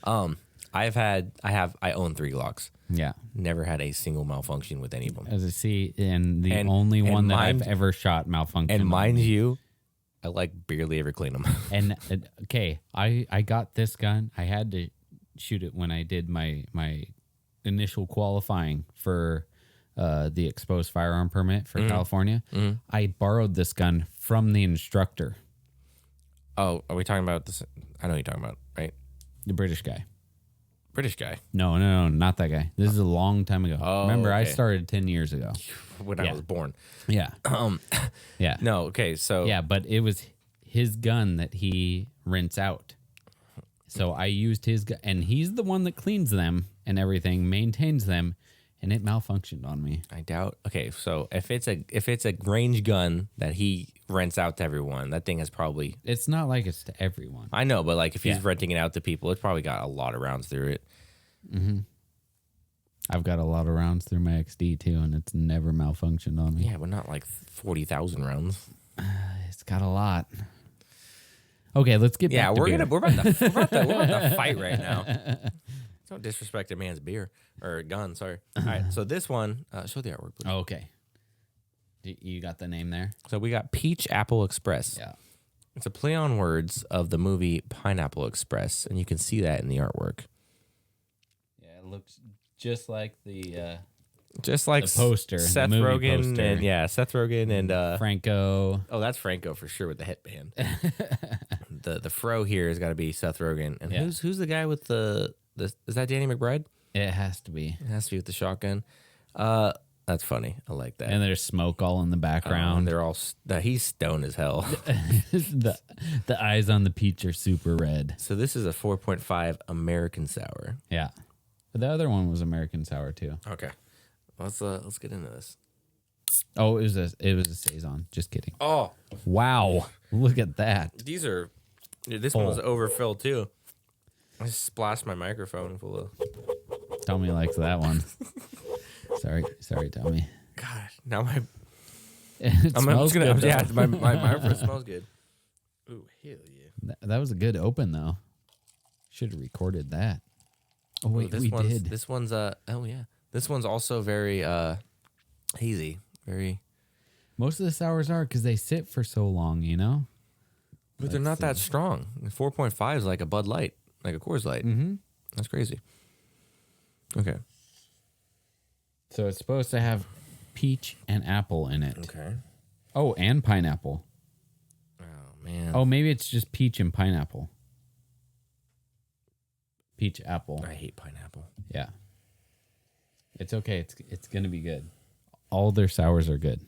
I own 3 Glocks. Yeah. Never had a single malfunction with any of them. As I see, and the And- only and one that I've mind- ever shot malfunctioned. And on mind me. you, I like barely ever clean them. And okay, I got this gun. I had to shoot it when I did my initial qualifying for the exposed firearm permit for California. I borrowed this gun from the instructor, Oh, are we talking about this? I know what you're talking about, right? the British guy. British guy. No, not that guy. This is a long time ago. Oh, Remember, I okay. started 10 years ago. When I Yeah. was born. Yeah. Yeah. No, okay, so Yeah, but it was his gun that he rents out. So I used his gun, and he's the one that cleans them and everything, maintains them, and it malfunctioned on me. I doubt. Okay, so if it's a range gun that he rents out to everyone, that thing has probably. It's not like it's to everyone. I know, but like if he's Yeah. renting it out to people, it's probably got a lot of rounds through it. I've got a lot of rounds through my XD too, and it's never malfunctioned on me. Yeah, but not like 40,000 rounds. It's got a lot. Okay, let's get Yeah, back to beer. we're about to fight right now. Don't disrespect a man's beer or gun. Sorry. All right, so this one, show the artwork, please. Oh, okay. You got the name there? So we got Peach Apple Express. Yeah. It's a play on words of the movie Pineapple Express, and you can see that in the artwork. Yeah, it looks just like the Just like The poster, the Seth movie Rogen, poster. and Seth Rogen and Franco. oh, that's Franco for sure with the headband. the fro here has got to be Seth Rogen, and Yeah. who's the guy with the is that Danny McBride? It has to be. It has to be with the shotgun. That's funny. I like that. And there's smoke all in the And background. they're all he's stoned as hell. the eyes on the peach are super red. So this is a 4.5 American sour. Yeah. But the other one was American sour too. Okay, let's get into this. Oh, it was a saison. Just kidding. Oh, Wow. Look at that. these are. Dude, this one was overfilled too. I just splashed my microphone full of. Tommy likes that one. Sorry, Tommy. God, now my It smells good, though. yeah, my microphone smells good. Ooh, hell yeah. That was a good open though. Should have recorded that. Oh wait, this we one's, did. This one's This one's also very hazy. Very. Most of the sours are because they sit for so long, you know. But they're not that strong. 4.5 is like a Bud Light, like a Coors Light. Mm-hmm. That's crazy. Okay. So it's supposed to have peach and apple in it. Okay. Oh, and pineapple. Oh man. Oh, maybe it's just peach and pineapple. Peach apple. I hate pineapple. Yeah. It's okay. It's gonna be good. All their sours are good.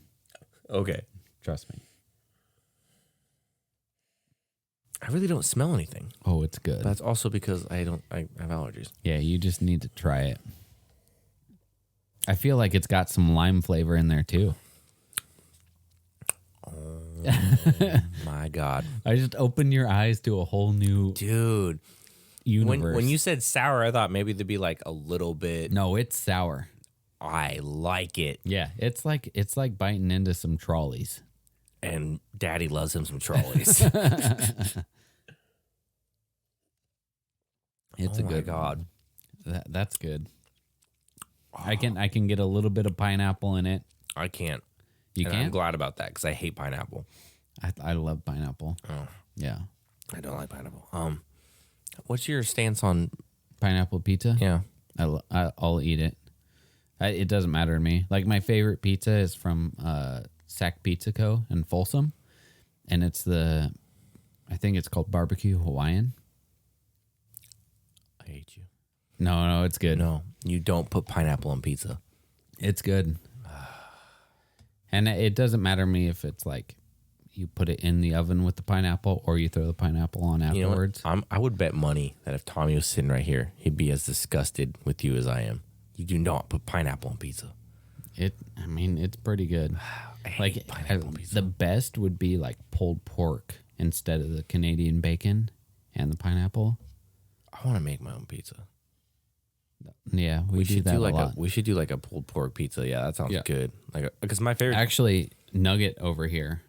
Okay. Trust me. I really don't smell anything. Oh, it's good. That's also because I have allergies. Yeah, you just need to try it. I feel like it's got some lime flavor in there too. My God. I just opened your eyes to a whole new Dude. universe. When you said sour, I thought maybe there'd be like a little bit. No, it's sour. I like it. Yeah, it's like biting into some trolleys. And Daddy loves him some trolleys. It's Oh a my good God. one. That's good. I can get a little bit of pineapple in it. I can't. You And I'm can? glad about that because I hate pineapple. I love pineapple. Oh, Yeah. I don't like pineapple. What's your stance on? Pineapple pizza? Yeah. I'll eat it. It doesn't matter to me. Like my favorite pizza is from Sack Pizza Co. in Folsom. And it's I think it's called Barbecue Hawaiian. I hate you. No, it's good. No, you don't put pineapple on pizza. It's good. And it doesn't matter to me if it's like, you put it in the oven with the pineapple, or you throw the pineapple on You know what? afterwards. I would bet money that if Tommy was sitting right here, he'd be as disgusted with you as I am. You do not put pineapple on pizza. It's pretty good. hate pineapple pizza. The best would be like pulled pork instead of the Canadian bacon and the pineapple. I want to make my own pizza. Yeah, we do that a lot. We should do like a pulled pork pizza. Yeah, that sounds good. Because my favorite. Actually, Nugget over here,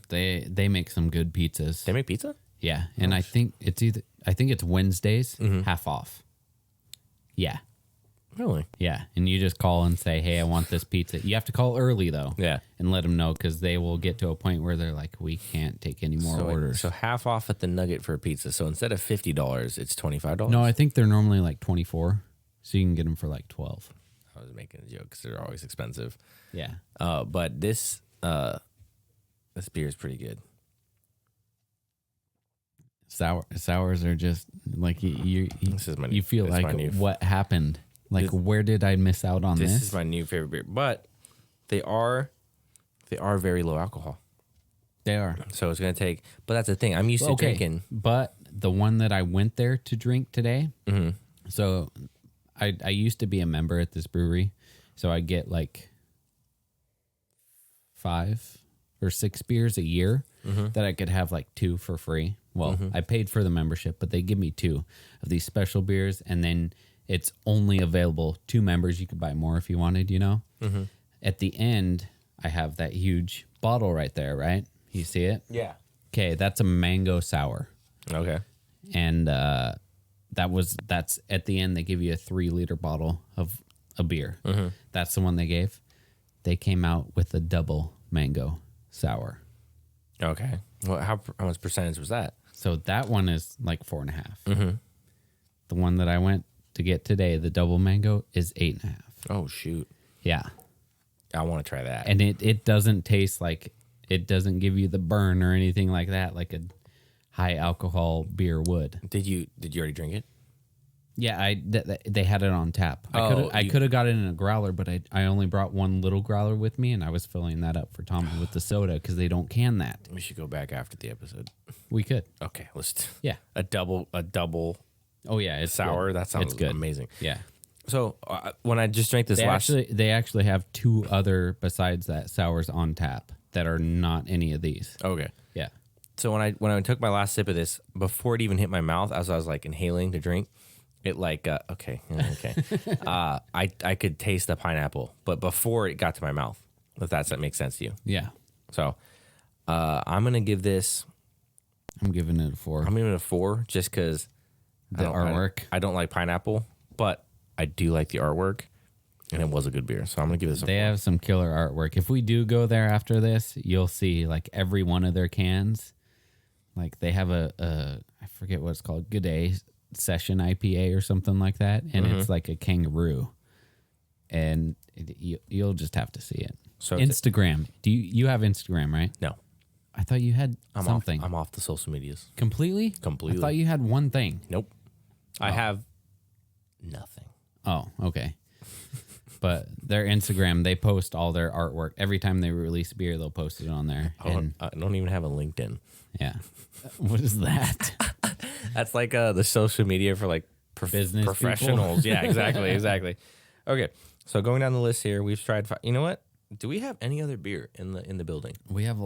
they make some good pizzas. They make pizza? Yeah, and I think it's Wednesdays, half off. Yeah. Really? Yeah, and you just call and say, "Hey, I want this pizza." You have to call early though. Yeah. And let them know, because they will get to a point where they're like, "We can't take any more orders." So half off at the Nugget for a pizza. So instead of $50, it's $25. No, I think they're normally like 24, so you can get them for like 12. I was making a joke because they're always expensive. Yeah. But this beer is pretty good. Sours are just like you This is my new, you feel this is like my new, what happened? Like, where did I miss out on this? This is my new favorite beer, but they are very low alcohol. They are. So it's gonna take. But that's the thing. I'm used to drinking. But the one that I went there to drink today. So I used to be a member at this brewery, so I get like 5 or 6 beers a year that I could have like 2 for free. Well, I paid for the membership, but they give me 2 of these special beers, and then it's only available 2 members. You could buy more if you wanted, you know? At the end, I have that huge bottle right there, right? You see it? Yeah. Okay, that's a mango sour. Okay. And that's at the end, they give you a 3-liter bottle of a beer. That's the one they gave. They came out with a double mango sour. Okay. Well, how much percentage was that? So that one is like 4.5. The one that I went to get today, the double mango, is 8.5. Oh shoot. Yeah. I want to try that. And it doesn't taste like, it doesn't give you the burn or anything like that, like a high alcohol beer would. Did you already drink it? Yeah, they had it on tap. I could have got it in a growler, but I only brought one little growler with me, and I was filling that up for Tommy with the soda because they don't can that. We should go back after the episode. We could. Okay, let's. Yeah. A double. Oh yeah, it's sour. good. That sounds it's good. amazing. Yeah. So when I just drank this they actually have 2 other besides that sours on tap that are not any of these. Okay. Yeah. So when I took my last sip of this, before it even hit my mouth, as I was like inhaling to drink, it like okay. I could taste the pineapple, but before it got to my mouth, if that makes sense to you. Yeah. So I'm gonna give this. I'm giving it a 4. I'm giving it a 4 just because The artwork. I don't like pineapple, but I do like the artwork, and it was a good beer. So I'm gonna give this a 4. They have some killer artwork. If we do go there after this, you'll see like every one of their cans. Like they have a I forget what it's called, Good Day Session IPA or something like that, and it's like a kangaroo, and you'll just have to see it. So Instagram. Do you have Instagram, right? No, I thought you had something. I'm off the social medias Completely. Completely. I thought you had one thing. Nope. I have nothing. Oh, okay. But their Instagram, they post all their artwork. Every time they release beer, they'll post it on there. And I don't even have a LinkedIn. yeah. What is that? That's like the social media for like Business professionals. Yeah, exactly. Okay, so going down the list here, we've tried. You know what? Do we have any other beer in the building? We have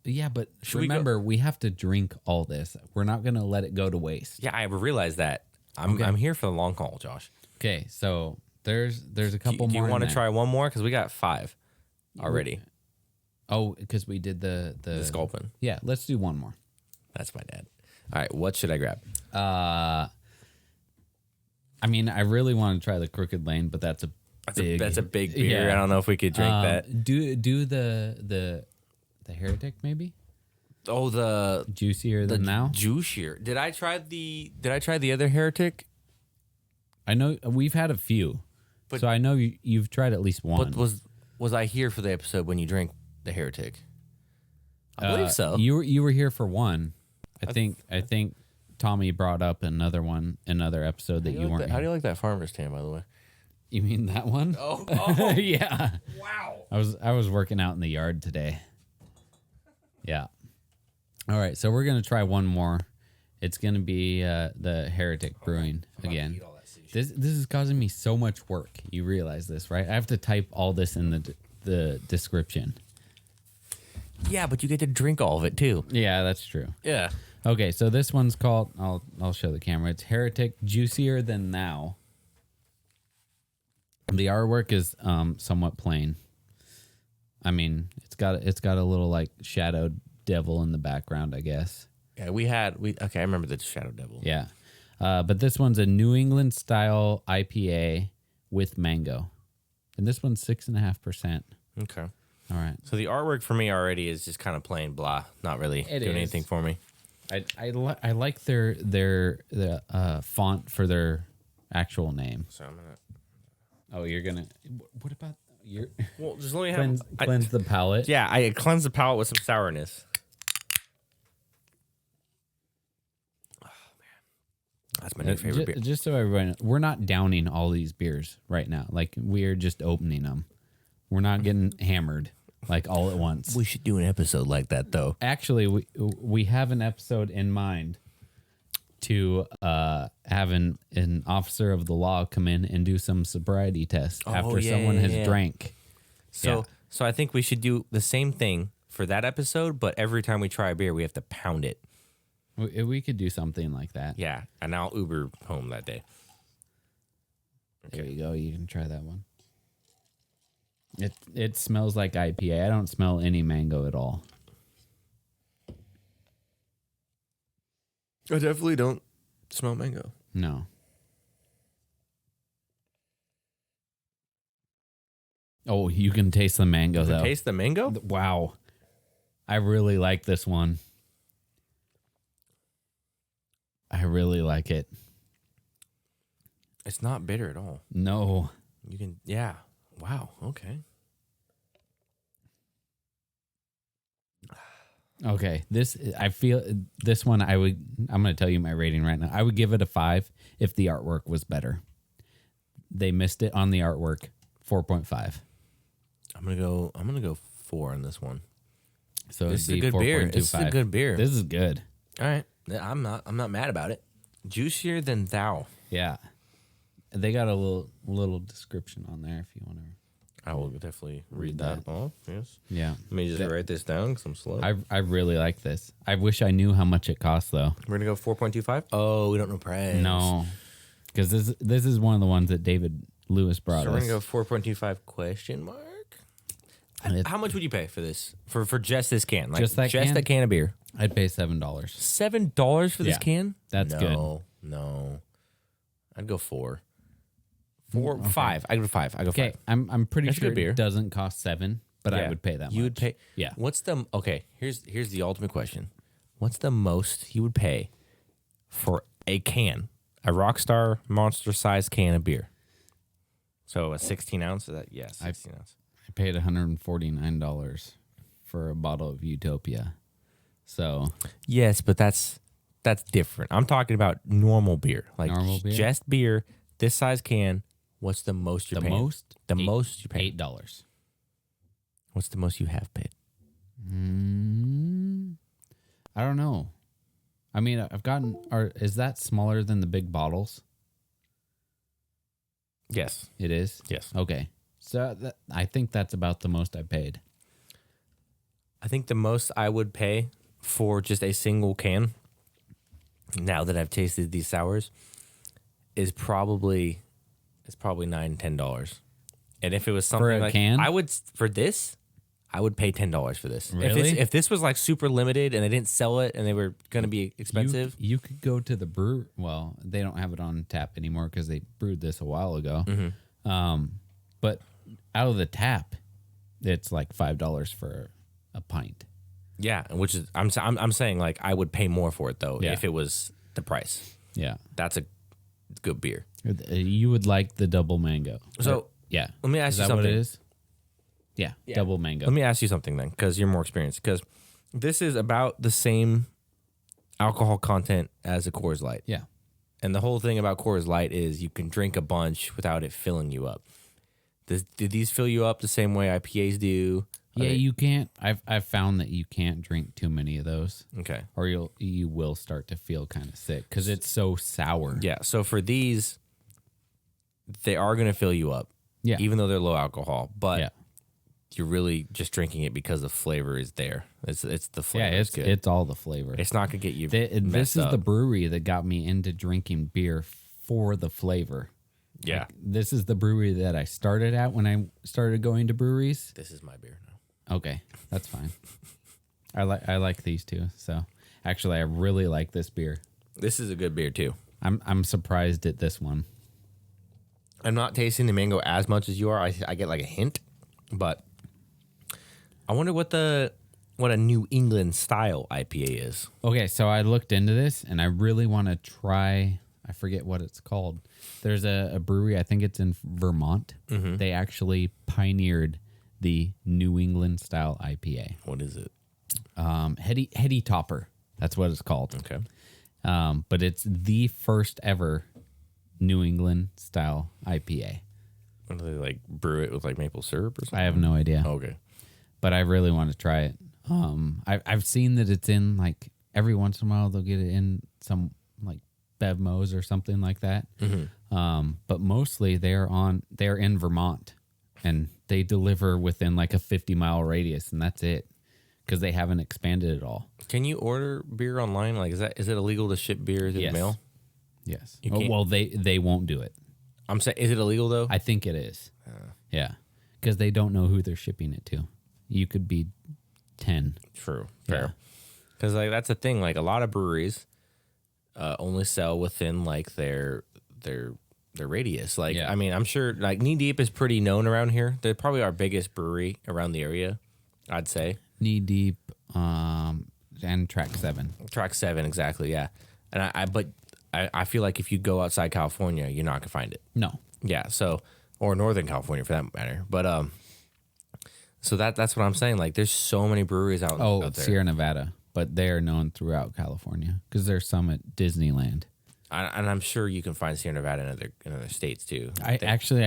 yeah, but Should remember, we have to drink all this. We're not going to let it go to waste. Yeah, I realized that. I'm here for the long haul, Josh. Okay, so there's a couple more. Do you want to in there. try one more? Because we got 5 already. Oh, because we did the Sculpin. Yeah, let's do one more. That's my dad. All right, what should I grab? I mean, I really want to try the Crooked Lane, but that's a big beer. Yeah. I don't know if we could drink that. Do the Heretic maybe? Oh, the Juicier than now. Juicier. Did I try the other Heretic? I know we've had a few, so I know you've tried at least one. But was I here for the episode when you drank the Heretic? I believe so. You were here for one. I think Tommy brought up another episode that you weren't. How do you like that farmer's tan, by the way? You mean that one? Oh. Yeah. Wow. I was working out in the yard today. Yeah. All right, so we're gonna try one more. It's gonna be the Heretic Brewing again. This is causing me so much work. You realize this, right? I have to type all this in the description. Yeah, but you get to drink all of it too. Yeah, that's true. Yeah. Okay, so this one's called. I'll show the camera. It's Heretic Juicier Than Thou. The artwork is somewhat plain. I mean, it's got a little like shadow devil in the background, I guess. Yeah, okay, I remember the Shadow Devil. Yeah. But this one's a New England style IPA with mango. And this one's 6.5%. Okay. All right. So the artwork for me already is just kind of plain blah, not really doing anything for me. I like their font for their actual name. So I'm gonna. Oh, you're gonna. What about your? Well, just let me Cleanse the palate. Yeah, I cleanse the palate with some sourness. Oh man, that's my new favorite beer. Just so everyone, we're not downing all these beers right now. Like we're just opening them. We're not getting hammered like all at once. We should do an episode like that though. Actually, we have an episode in mind to have an officer of the law come in and do some sobriety tests after someone has drank. So I think we should do the same thing for that episode, but every time we try a beer, we have to pound it. We could do something like that. Yeah, and I'll Uber home that day. There you go. You can try that one. It smells like IPA. I don't smell any mango at all. I definitely don't smell mango. No. Oh, you can taste the mango, though. Taste the mango? Wow. I really like this one. I really like it. It's not bitter at all. No. You can, yeah. Wow. Okay. Okay. I feel this one, I'm going to tell you my rating right now. I would give it a 5 if the artwork was better. They missed it on the artwork. 4.5. I'm gonna go 4 on this one. So this is a good beer. This is a good beer. This is good. All right. I'm not mad about it. Juicier Than Thou. Yeah. They got a little description on there if you want to. I will definitely read that. Oh, yes. Yeah. Let me just write this down because I'm slow. I really like this. I wish I knew how much it costs though. We're gonna go 4.25. Oh, we don't know price. No, because this is one of the ones that David Lewis brought So us. we're gonna go 4.25 question mark. How much would you pay for this? For just this can? Like Just that can? a can of beer. I'd pay $7. $7 for this Yeah. can? That's good. No. I'd go 4. 5. I go 5. Okay, I'm pretty That's a sure good beer. it doesn't cost 7, but I would pay that much. You would pay. Yeah. What's the Here's the ultimate question. What's the most you would pay for a can, a Rockstar monster size can of beer? So a 16 ounce. Is that 16 ounce. I paid $149 for a bottle of Utopia. So Yes, but that's different. I'm talking about normal beer, like Normal beer? just beer, this size can. What's the most you're paying? The most you pay. $8. What's the most you have paid? I don't know. I mean, I've gotten. Is that smaller than the big bottles? Yes. It is. Yes. Okay. So I think that's about the most I paid. I think the most I would pay for just a single can, now that I've tasted these sours, is probably $9-10. And if it was something For a like can? I would pay $10 for this. Really? If this was like super limited and they didn't sell it and they were going to be expensive, You could go to the brew. Well, they don't have it on tap anymore because they brewed this a while ago. But out of the tap, it's like $5 for a pint. yeah, which is I'm saying like I would pay more for it though Yeah. if it was the price. Yeah, That's a good beer. you would like the double mango. So Yeah, let me ask is you that something. what it is? Yeah, double mango. Let me ask you something then, because you're more experienced. Because this is about the same alcohol content as a Coors Light. Yeah. And the whole thing about Coors Light is you can drink a bunch without it filling you up. Do these fill you up the same way IPAs do? Yeah, you can't. I've found that you can't drink too many of those, Okay. or you will start to feel kind of sick because it's so sour. Yeah. So for these, they are going to fill you up. Yeah. Even though they're low alcohol, but Yeah. you're really just drinking it because the flavor is there. It's the flavor. Yeah, that's good. it's all the flavor. It's not going to get you. This messed is up. the brewery that got me into drinking beer for the flavor. Yeah. Like, this is the brewery that I started at when I started going to breweries. This is my beer now. Okay, that's fine. I like these two. So actually, I really like this beer. This is a good beer too. I'm surprised at this one. I'm not tasting the mango as much as you are. I get like a hint, but I wonder what a New England style IPA is. Okay, so I looked into this and I really want to try. I forget what it's called. There's a brewery, I think it's in Vermont. Mm-hmm. They actually pioneered the New England style IPA. What is it? Heady Topper. That's what it's called. Okay. But it's the first ever New England style IPA. What do they like brew it with like maple syrup or something? I have no idea. Okay. But I really want to try it. I've seen that it's in like every once in a while they'll get it in some like Bevmos or something like that. Mm-hmm. But mostly they're in Vermont and they deliver within like a 50-mile radius and that's it because they haven't expanded at all. Can you order beer online? Like, is it illegal to ship beer through the mail? Yes. You can't- Well, they won't do it. I'm saying, is it illegal though? I think it is. Yeah, because they don't know who they're shipping it to. You could be 10. True. Yeah. Fair. Because like that's the thing. Like a lot of breweries only sell within like their radius. Like Yeah. I mean, I'm sure like Knee Deep is pretty known around here. They're probably our biggest brewery around the area, I'd say. Knee Deep, and Track 7. Track 7, exactly. Yeah, and I feel like if you go outside California, you're not gonna find it. No. Yeah. So or Northern California for that matter. But so that's what I'm saying. Like there's so many breweries out there. Sierra Nevada, but they are known throughout California because there's some at Disneyland. And I'm sure you can find Sierra Nevada in other states too. I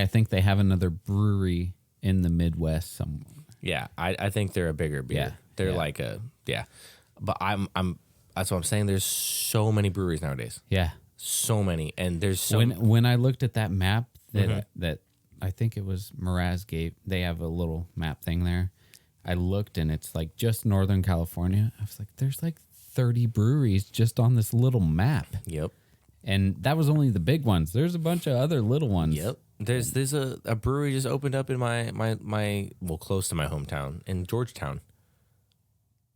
think they have another brewery in the Midwest somewhere. Yeah, I think they're a bigger beer. Yeah, They're yeah. like but I'm that's what I'm saying. There's so many breweries nowadays. Yeah. So many, and there's so When I looked at that map that I think it was Mraz gave, they have a little map thing there. I looked and it's like just Northern California. I was like, there's like 30 breweries just on this little map. Yep. And that was only the big ones. There's a bunch of other little ones. Yep. There's a brewery just opened up in my close to my hometown in Georgetown.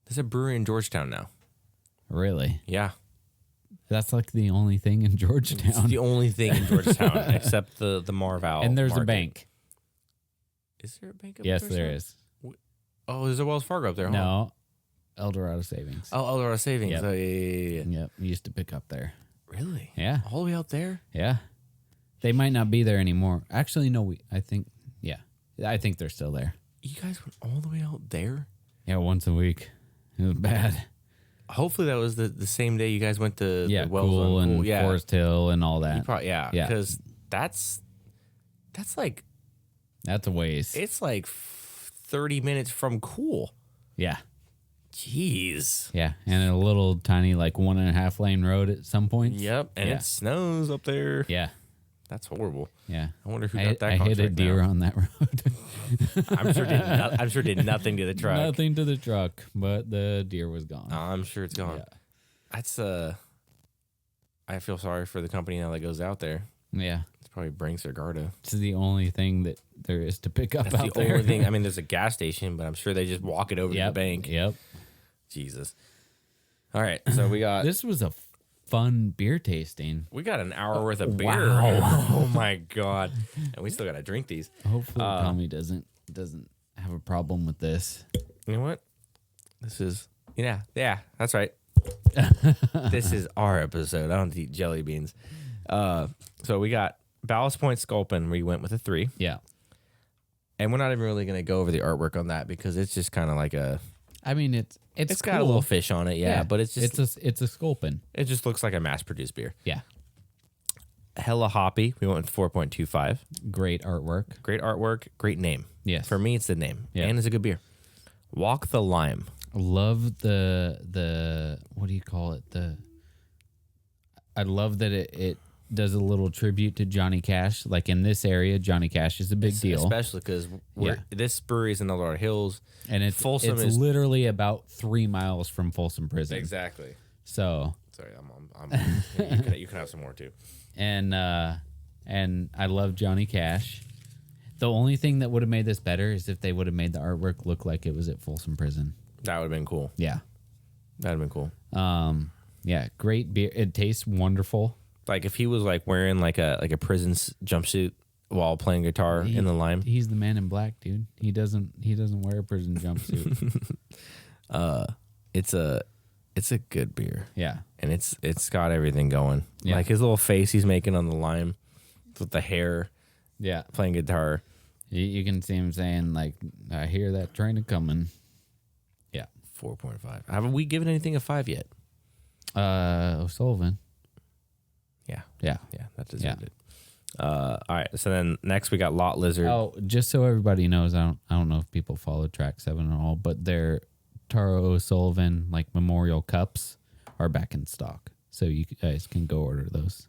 There's a brewery in Georgetown now. Really? Yeah. That's like the only thing in It's Georgetown. the only thing in Georgetown except the Marval. And there's market. a bank. Is there a bank up Yes, there? there is. Oh, there's a Wells Fargo up there, huh? No. Eldorado Savings. Oh, Eldorado Savings. Yep. Oh, yeah. Yep. We used to pick up there. Really? Yeah. All the way out there? Yeah. They might not be there anymore. Actually, no, I think they're still there. You guys went all the way out there? Yeah, once a week. It was bad. Hopefully that was the same day you guys went to Yeah, the Wells Cool and yeah. Forest Hill and all that. Yeah, Yeah. because that's like That's a ways. it's like 30 minutes from Cool. Yeah. Jeez. Yeah. And a little tiny, like 1.5 lane road at some points. Yep, and Yeah. it snows up there. Yeah. That's horrible. Yeah. I wonder who got that. I hit a contract deer now. on that road. I'm sure did nothing to the truck. Nothing to the truck, but the deer was gone. I'm sure it's gone. Yeah. That's I feel sorry for the company now that goes out there. Yeah. It's probably Brinks or Garda. It's the only thing that there is to pick up That's out the there. only thing. I mean, there's a gas station, but I'm sure they just walk it over to the Yep. bank. Yep. Jesus. All right, so we got This was a fun beer tasting. we got an hour worth of beer. Wow. Oh my god! And we still got to drink these. Hopefully Tommy doesn't have a problem with this. You know what? This is yeah. That's right. This is our episode. I don't eat jelly beans. So we got Ballast Point Sculpin. We went with a 3, Yeah. and we're not even really going to go over the artwork on that because it's just kind of like I mean it's it's got a cool. little fish on it, yeah. But it's just it's a Sculpin. it just looks like a mass produced beer. Yeah. Hella hoppy. We went with 4.25. Great artwork. Great artwork. Great name. Yes. For me, it's the name, Yeah. and it's a good beer. Walk the Lime. Love the what do you call it? I love that it does a little tribute to Johnny Cash. Like in this area, Johnny Cash is a big deal. Especially because this brewery is in the Laurel Hills. And it's literally about 3 miles from Folsom Prison. Exactly. So sorry, you can have some more too. And I love Johnny Cash. The only thing that would have made this better is if they would have made the artwork look like it was at Folsom Prison. That would have been cool. Yeah. That'd have been cool. Yeah, great beer. It tastes wonderful. Like if he was like wearing like a prison jumpsuit while playing guitar in the Lime. He's the man in black, dude. He doesn't wear a prison jumpsuit. It's a good beer. Yeah. And it's got everything going. Yeah. Like his little face he's making on the Lime with the hair. Yeah. Playing guitar. You can see him saying like, I hear that train a coming. Yeah. 4.5. Haven't we given anything a 5 yet? O'Sullivan. Yeah. Yeah. Yeah, that deserved it. All right. So then next we got Lot Lizzard. Oh, just so everybody knows, I don't know if people follow Track 7 at all, but their Taro O'Sullivan like memorial cups are back in stock. So you guys can go order those.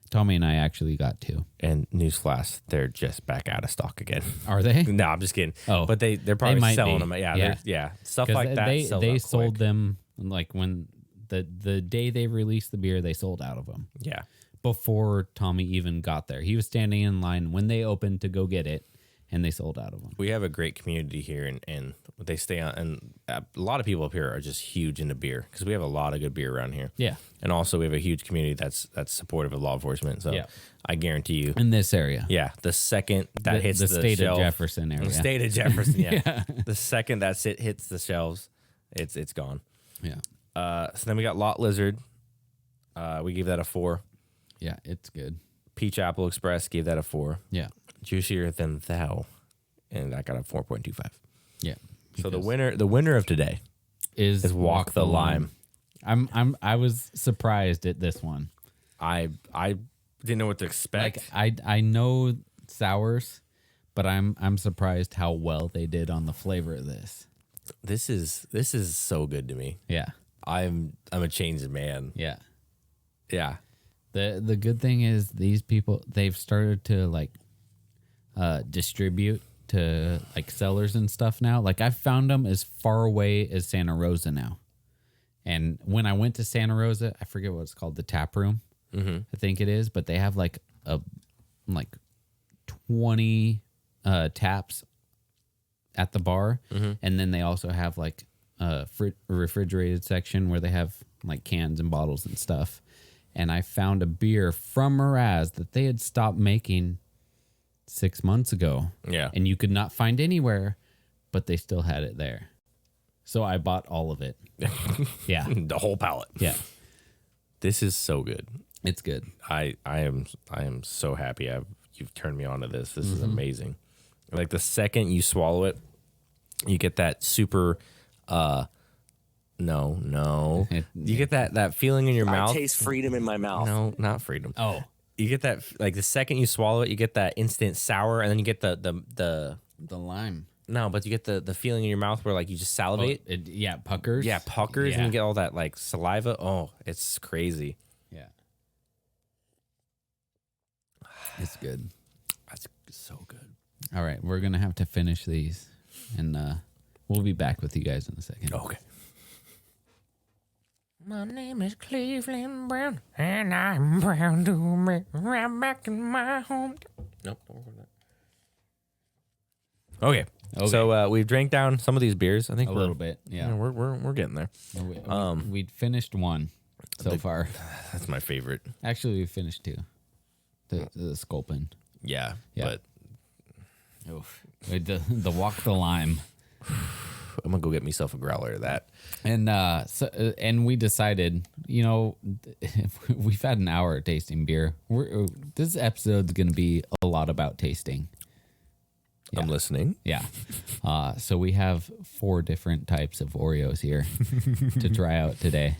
Tommy and I actually got 2. And newsflash, they're just back out of stock again. Are they? No, I'm just kidding. Oh. But they're probably might selling be. them. Yeah. Yeah. Yeah. Stuff like that. They sold quick. them like when the day they released the beer, they sold out of them. Yeah. Before Tommy even got there. He was standing in line when they opened to go get it, and they sold out of them. We have a great community here, and they stay on. And a lot of people up here are just huge into beer because we have a lot of good beer around here. Yeah. And also, we have a huge community that's supportive of law enforcement. So Yeah. I guarantee you. In this area. Yeah. The second that hits the state shelf, of Jefferson area. The state of Jefferson, yeah. The second that hits the shelves, it's gone. Yeah. So then we got Lot Lizzard. We gave that a 4. Yeah, it's good. Peach Apple Express gave that a 4. Yeah. Juicier Than Thou, and I got a 4.25. Yeah. So the winner of today is Walk the Lime. I was surprised at this one. I didn't know what to expect. Like I know sours, but I'm surprised how well they did on the flavor of this. This is so good to me. Yeah. I'm a changed man. Yeah. Yeah. The good thing is these people, they've started to like distribute to like sellers and stuff now. Like I've found them as far away as Santa Rosa now. And when I went to Santa Rosa, I forget what it's called, the tap room, I think it is, but they have like 20 taps at the bar. And then they also have like a refrigerated section where they have like cans and bottles and stuff. And I found a beer from Mraz that they had stopped making 6 months ago. Yeah. And you could not find anywhere, but they still had it there. So I bought all of it. Yeah. The whole pallet. Yeah. This is so good. It's good. I am so happy you've turned me on to this. This is amazing. Like the second you swallow it, you get that super no. You get that feeling in your mouth. I taste freedom in my mouth. No, not freedom. Oh. You get that like the second you swallow it, you get that instant sour, and then you get the lime. No, but you get the feeling in your mouth where like you just salivate. Puckers. Yeah, puckers, Yeah. and you get all that like saliva. Oh, it's crazy. Yeah. It's good. That's so good. All right, we're gonna have to finish these, and we'll be back with you guys in a second. Okay. My name is Cleveland Brown, and I'm proud to be right back in my home. Nope. Don't worry about that. Okay. So we've drank down some of these beers. I think A we're little bit. Yeah. we're getting there. We finished one so far. That's my favorite. Actually, we finished 2. The Sculpin. Yeah. Yeah. But Oof. The Walk the Lime. I'm gonna go get myself a growler of that. And and we decided, we've had an hour of tasting beer. This episode's going to be a lot about tasting. Yeah. I'm listening. Yeah. So we have 4 different types of Oreos here to try out today.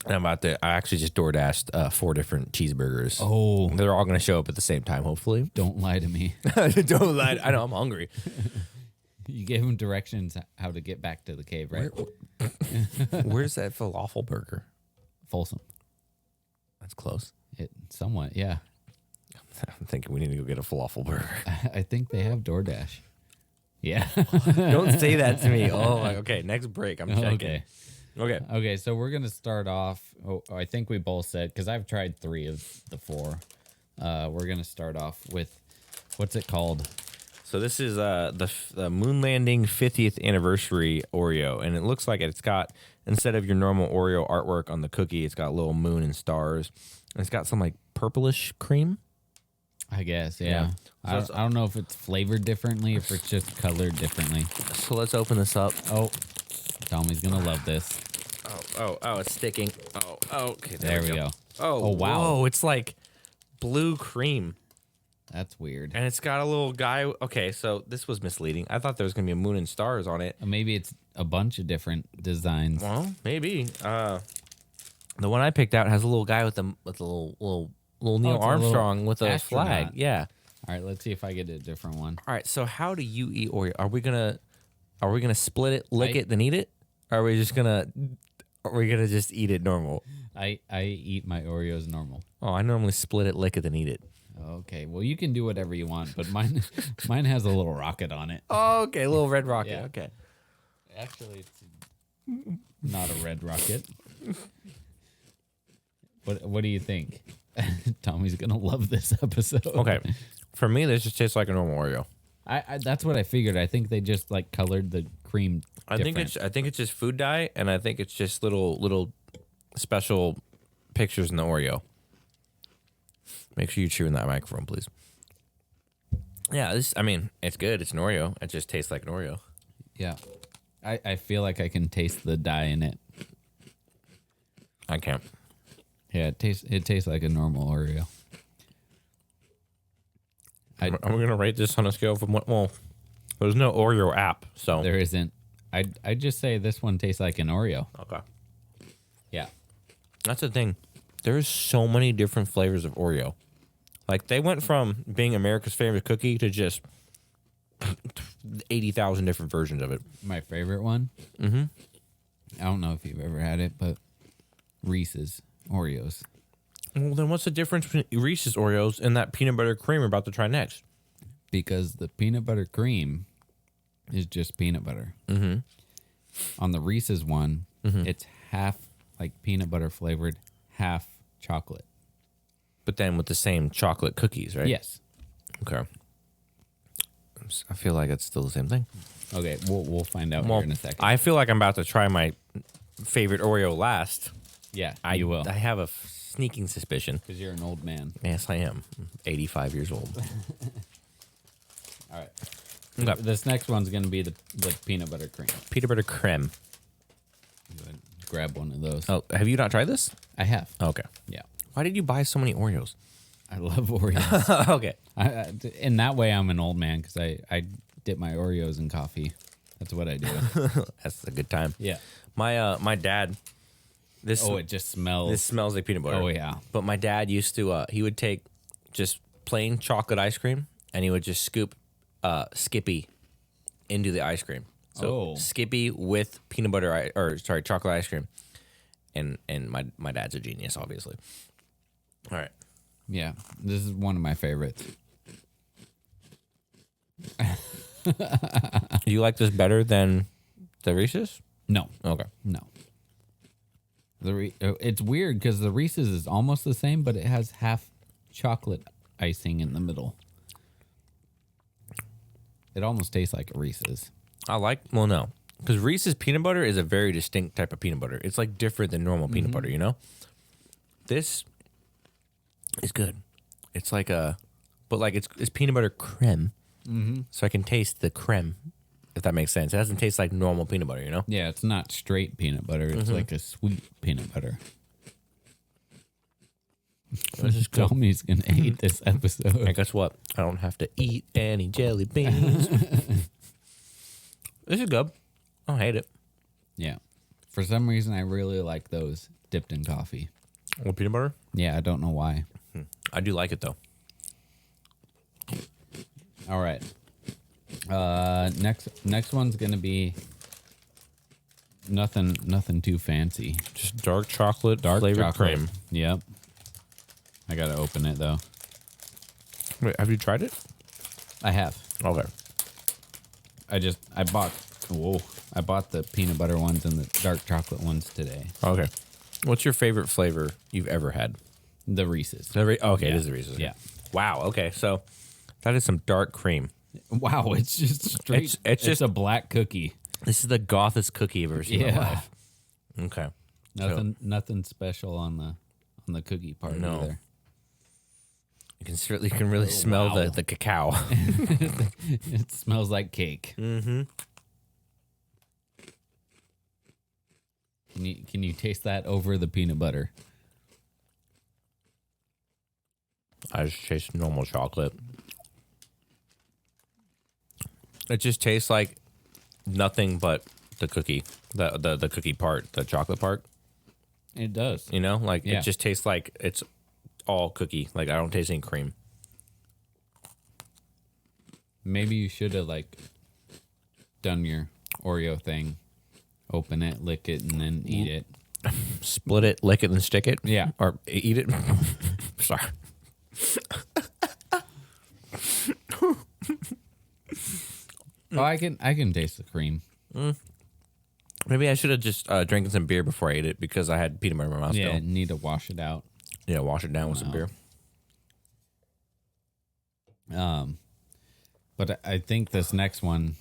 And I actually just door dashed 4 different cheeseburgers. Oh, They're all gonna show up at the same time, hopefully. don't lie to me. Don't lie. I know I'm hungry. You gave him directions how to get back to the cave, right? Where's that falafel burger? Folsom. That's close. It somewhat, yeah. I'm thinking we need to go get a falafel burger. I think they have DoorDash. Yeah. Don't say that to me. Oh, okay. Next break. I'm checking. Okay. Okay, so we're going to start off. Oh, I think we both said, because I've tried 3 of the 4. We're going to start off with, what's it called? So this is the moon landing 50th anniversary Oreo, and it looks like it's got, instead of your normal Oreo artwork on the cookie, it's got a little moon and stars. And it's got some like purplish cream. I guess, yeah. I don't know if it's flavored differently, if it's just colored differently. So let's open this up. Oh, Tommy's going to love this. Oh, it's sticking. Oh, okay. There we go. Oh, wow. Whoa, it's like blue cream. That's weird. And it's got a little guy. Okay, so this was misleading. I thought there was going to be a moon and stars on it. Maybe it's a bunch of different designs. Well, maybe. The one I picked out has a little guy with a little Neil Armstrong with a flag. astronaut. Yeah. All right, let's see if I get a different one. All right. So how do you eat Oreo? Are we gonna split it, lick it, then eat it? Or are we gonna just eat it normal? I eat my Oreos normal. Oh, I normally split it, lick it, then eat it. Okay, well you can do whatever you want, but mine has a little rocket on it. Oh, okay, a little red rocket. Yeah. Okay. Actually, it's not a red rocket. What do you think? Tommy's gonna love this episode. Okay. For me, this just tastes like a normal Oreo. I that's what I figured. I think they just like colored the cream. I think it's just food dye, and I think it's just little special pictures in the Oreo. Make sure you chew in that microphone, please. Yeah, it's good. It's an Oreo. It just tastes like an Oreo. Yeah, I feel like I can taste the dye in it. I can't. Yeah, it tastes like a normal Oreo. I'm gonna rate this on a scale from what? Well, there's no Oreo app, so There isn't. I'd just say this one tastes like an Oreo. okay. Yeah. That's the thing. There's so many different flavors of Oreo. Like they went from being America's favorite cookie to just 80,000 different versions of it. My favorite one. Mm-hmm. I don't know if you've ever had it, but Reese's Oreos. Well, then what's the difference between Reese's Oreos and that peanut butter cream we're about to try next? Because the peanut butter cream is just peanut butter. Mm-hmm. On the Reese's one, it's half like peanut butter flavored, half chocolate. But then with the same chocolate cookies, right? Yes. Okay. I feel like it's still the same thing. Okay, we'll find out here in a second. I feel like I'm about to try my favorite Oreo last. Yeah, you will. I have a sneaking suspicion. Because you're an old man. Yes, I am. 85 years old. All right. Okay. This next one's going to be the peanut butter cream. Peanut butter creme. Go ahead, grab one of those. Oh, have you not tried this? I have. Okay. Yeah. Why did you buy so many Oreos? I love Oreos. Okay. In that way, I'm an old man because I dip my Oreos in coffee. That's what I do. That's a good time. Yeah. My dad. It just smells. This smells like peanut butter. Oh, yeah. But my dad used to. He would take just plain chocolate ice cream, and he would just scoop Skippy into the ice cream. So Skippy with peanut butter chocolate ice cream, and my dad's a genius, obviously. All right. Yeah, this is one of my favorites. You like this better than the Reese's? No. Okay. No. It's weird because the Reese's is almost the same, but it has half chocolate icing in the middle. It almost tastes like a Reese's. No. Because Reese's peanut butter is a very distinct type of peanut butter. It's like different than normal peanut butter, you know? This is good. It's like it's peanut butter creme. Mm-hmm. So I can taste the creme, if that makes sense. It doesn't taste like normal peanut butter, you know? Yeah, it's not straight peanut butter. It's like a sweet peanut butter. This is good. Tommy's going to hate this episode. And guess what? I don't have to eat any jelly beans. This is good. I don't hate it. Yeah. For some reason, I really like those dipped in coffee. Well, peanut butter? Yeah, I don't know why. I do like it, though. All right. Next one's gonna be nothing too fancy. Just dark chocolate, flavored Chocolate. cream. Yep. I gotta open it though. Wait, have you tried it? I have. Okay. I bought the peanut butter ones and the dark chocolate ones today. Okay. What's your favorite flavor you've ever had? The Reese's. Okay, Yeah. it is the Reese's. Yeah. Wow. Okay, so that is some dark cream. Wow, it's just straight. It's just a black cookie. This is the gothest cookie I've ever seen in my life. Okay. Nothing special on the cookie part No. either. You can really smell wow. the cacao. It smells like cake. Mm-hmm. Can you taste that over the peanut butter? I just taste normal chocolate. It just tastes like nothing but the cookie, the cookie part, the chocolate part. It does. You know, like Yeah. it just tastes like it's all cookie. Like I don't taste any cream. Maybe you should have like done your Oreo thing. Open it, lick it, and then eat it. Split it, lick it, and stick it. Yeah. Or eat it. Sorry. Oh, I can taste the cream. Maybe I should have just drinking some beer before I ate it because I had peanut butter in my mouth Yeah, still. need to wash it out. Yeah, wash it down with some beer. But I think this next one,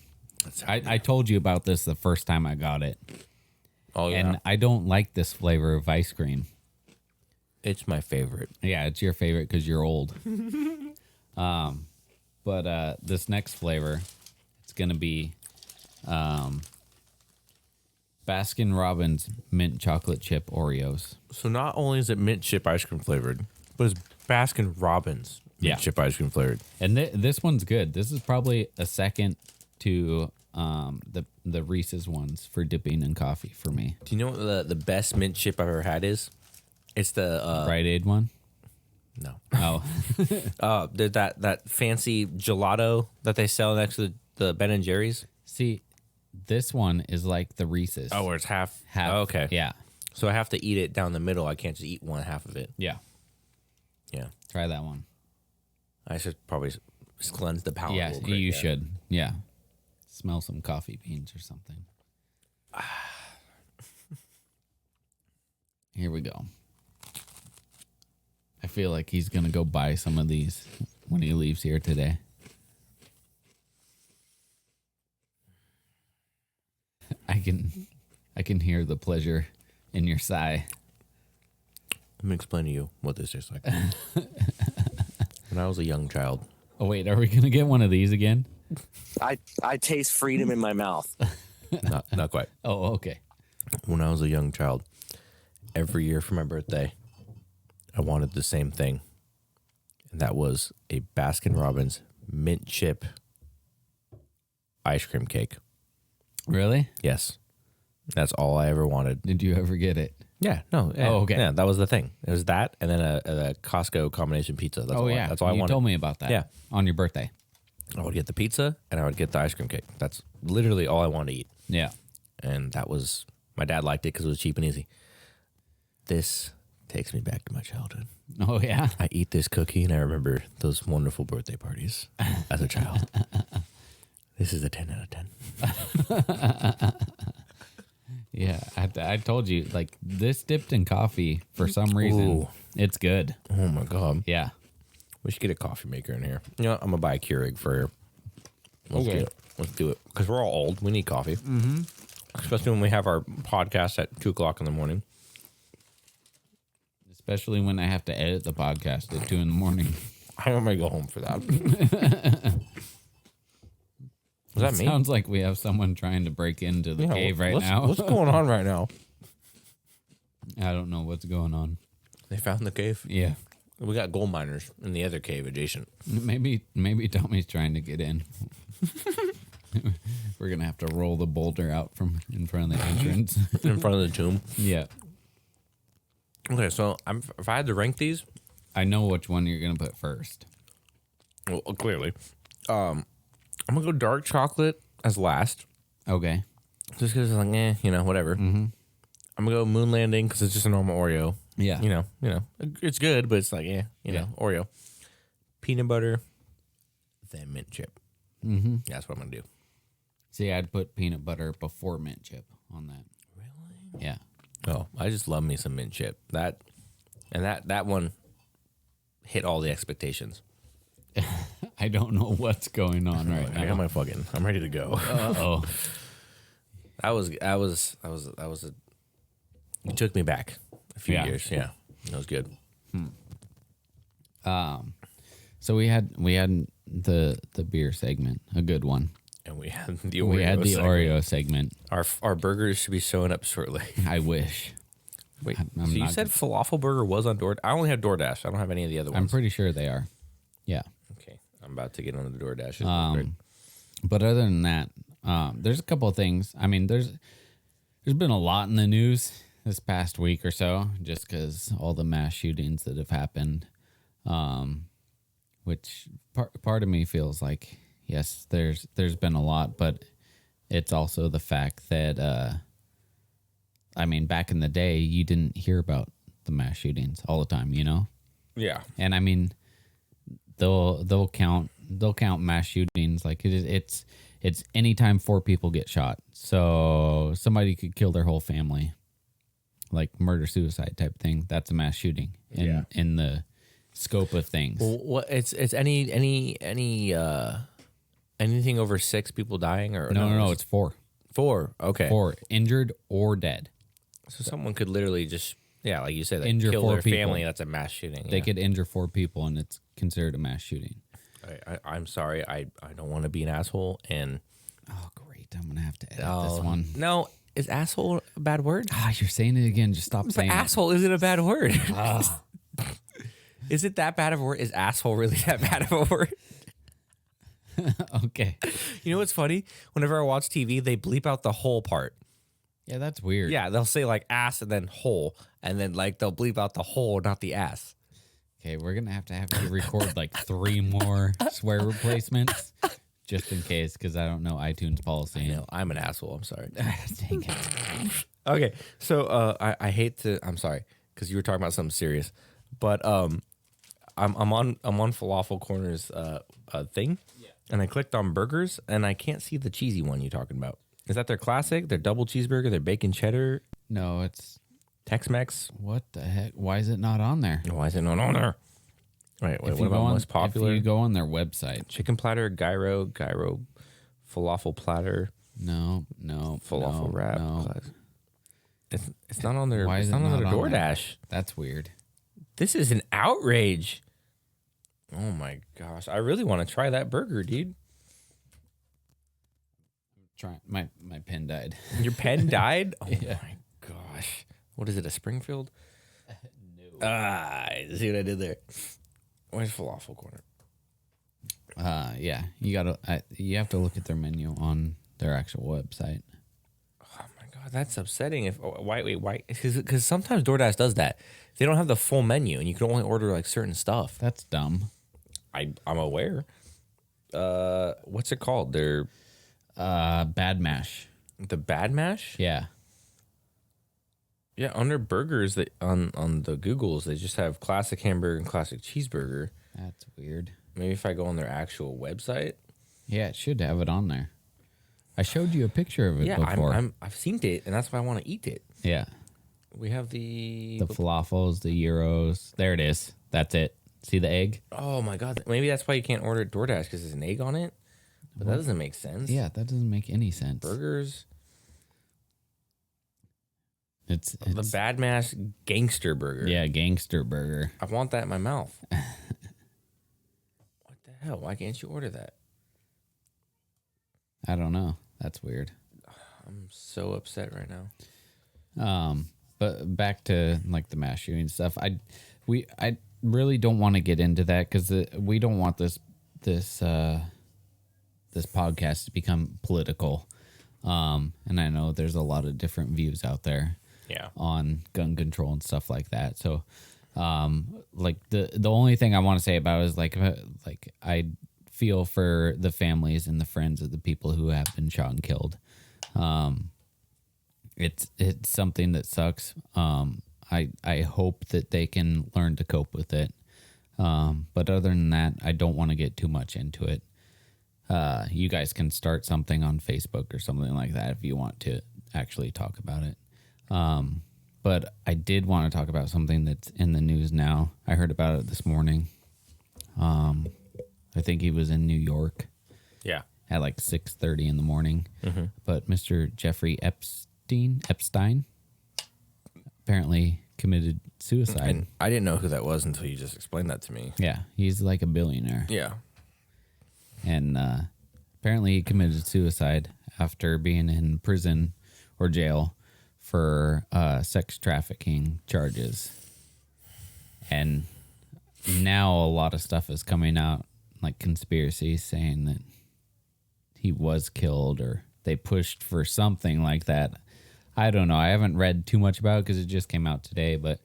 I told you about this the first time I got it, Oh, yeah. and I don't like this flavor of ice cream. It's my favorite. Yeah, it's your favorite because you're old. But this next flavor, it's gonna be Baskin Robbins mint chocolate chip Oreos. So not only is it mint chip ice cream flavored, but it's Baskin Robbins mint Yeah. chip ice cream flavored. And this one's good. This is probably a second to the Reese's ones for dipping in coffee for me. Do you know what the best mint chip I've ever had is? It's the Rite Aid one. no. Oh, that fancy gelato that they sell next to the Ben and Jerry's. see, this one is like the Reese's. Oh, where it's half. half. Oh, okay. Yeah, So I have to eat it down the middle. I can't just eat one half of it. yeah. Yeah. Try that one. I should probably cleanse the palate. a Yeah, little bit, you should. Yeah, smell some coffee beans or something. Here we go. I feel like he's gonna go buy some of these when he leaves here today. I can hear the pleasure in your sigh. Let me explain to you what this tastes like. When I was a young child, Oh wait, are we gonna get one of these again? I taste freedom in my mouth. not quite. Oh, okay. When I was a young child, every year for my birthday, I wanted the same thing. And that was a Baskin Robbins mint chip ice cream cake. Really? Yes. That's all I ever wanted. Did you ever get it? Yeah, no. Yeah, Oh, okay. Yeah, that was the thing. It was that and then a Costco combination pizza. That's all that's all I you wanted. told me about that. Yeah. On your birthday. I would get the pizza and I would get the ice cream cake. That's literally all I wanted to eat. Yeah. And that was, my dad liked it because it was cheap and easy. This takes me back to my childhood. Oh yeah. I eat this cookie and I remember those wonderful birthday parties as a child. This is a 10 out of 10. Yeah, I told you, like, this dipped in coffee for some reason. Ooh. It's good. Oh my God. Yeah. We should get a coffee maker in here. You know what? I'm going to buy a Keurig for here. Okay. Let's do it. Because we're all old. We need coffee. Mm-hmm. Especially when we have our podcast at 2 o'clock in the morning. Especially when I have to edit the podcast at 2 a.m. I might go home for that. Was that me? Sounds like we have someone trying to break into the cave right now. What's going on right now? I don't know what's going on. They found the cave. Yeah. We got gold miners in the other cave adjacent. Maybe Tommy's trying to get in. We're going to have to roll the boulder out from in front of the entrance. In front of the tomb. Yeah. Okay, so if I had to rank these, I know which one you're going to put first. well, clearly, I'm gonna go dark chocolate as last, Okay. just because it's like, whatever. Mm-hmm. I'm gonna go moon landing because it's just a normal Oreo. Yeah. It's good, but it's like, Oreo, peanut butter, then mint chip. Mm-hmm. That's what I'm gonna do. See, I'd put peanut butter before mint chip on that. Really? Yeah. Oh, I just love me some mint chip. That one hit all the expectations. I don't know what's going on right I now. got I'm ready to go. Uh-oh. That was you took me back a few years. Yeah. That was good. So we had the beer segment, a good one. And we had the Oreo. We had the segment. Oreo segment. Our burgers should be showing up shortly. I wish. Wait, I'm so you not- said falafel burger was on DoorDash? I only have DoorDash. I don't have any of the other ones. I'm pretty sure they are. Yeah. Okay, I'm about to get on the DoorDash. But other than that, there's a couple of things. I mean, there's been a lot in the news this past week or so, just because all the mass shootings that have happened. Which part of me feels like, yes, there's been a lot, but it's also the fact that, I mean, back in the day, you didn't hear about the mass shootings all the time, Yeah. And I mean, they'll count mass shootings like it's anytime 4 people get shot, so somebody could kill their whole family, like murder suicide type thing. That's a mass shooting in the scope of things. Well, what it's anything over 6 people dying or No, it's 4. 4. Okay. 4 injured or dead. So someone could literally just like you said, Injure kill 4 their people. family. That's a mass shooting. They could injure 4 people, and it's considered a mass shooting. I'm sorry. I don't want to be an asshole. And Oh, great! I'm gonna have to edit this one. no, is asshole a bad word? Ah, you're saying it again. Just stop But saying asshole isn't a bad word. Is it that bad of a word? Is asshole really that bad of a word? it. Okay. You know what's funny? Whenever I watch TV, they bleep out the whole part. Yeah, that's weird. Yeah, they'll say like ass and then hole, and then like they'll bleep out the hole, not the ass. Okay, we're gonna have to record like 3 more swear replacements, just in case, because I don't know iTunes policy. You know, I'm an asshole. I'm sorry. Dang it. Okay, so I hate to. I'm sorry because you were talking about something serious, but I'm on Falafel Corner's thing, and I clicked on burgers, and I can't see the cheesy one you're talking about. Is that their classic? Their double cheeseburger? Their bacon cheddar? No, it's Tex-Mex? what the heck? Why is it not on there? Why is it not on there? Wait, If what you about go on- most popular? If you go on their website, Chicken platter, gyro, falafel platter, no, falafel no, wrap. no. It's not on their. Why It's is not it on not their on there? DoorDash. That's weird. This is an outrage. Oh my gosh! I really want to try that burger, dude. Try my pen died. Your pen died? Oh Yeah. my gosh! What is it? A Springfield? No. See what I did there? Where's Falafel Corner? Yeah, you have to look at their menu on their actual website. Oh my god, that's upsetting. Why? Because sometimes DoorDash does that. They don't have the full menu, and you can only order like certain stuff. That's dumb. I'm aware. What's it called? They're Bad Mash. the Bad Mash. Yeah. Yeah, under burgers, that on the Googles, they just have classic hamburger and classic cheeseburger. That's weird. Maybe if I go on their actual website. Yeah, it should have it on there. I showed you a picture of it Yeah, before. I've seen it, and that's why I want to eat it. Yeah. We have the falafels, the gyros. There it is. That's it. See the egg? oh my god, maybe that's why you can't order at DoorDash because there's an egg on it. But that doesn't make sense. Yeah, that doesn't make any sense. Burgers. It's The Bad Mash Gangster Burger. yeah, gangster burger. I want that in my mouth. What the hell? Why can't you order that? I don't know. That's weird. I'm so upset right now. But back to like the mass shooting stuff. I really don't want to get into that because we don't want this podcast to become political. And I know there's a lot of different views out there. Yeah. On gun control and stuff like that. So, like the only thing I want to say about it is like I feel for the families and the friends of the people who have been shot and killed. It's something that sucks. I hope that they can learn to cope with it. But other than that, I don't want to get too much into it. You guys can start something on Facebook or something like that if you want to actually talk about it. But I did want to talk about something that's in the news now. I heard about it this morning. I think he was in New York. Yeah. At like 6:30 in the morning. Mm-hmm. But Mr. Jeffrey Epstein apparently committed suicide. And I didn't know who that was until you just explained that to me. Yeah, he's like a billionaire. Yeah. And apparently he committed suicide after being in prison or jail for sex trafficking charges. And now a lot of stuff is coming out, like conspiracies saying that he was killed or they pushed for something like that. I don't know. I haven't read too much about it because it just came out today, but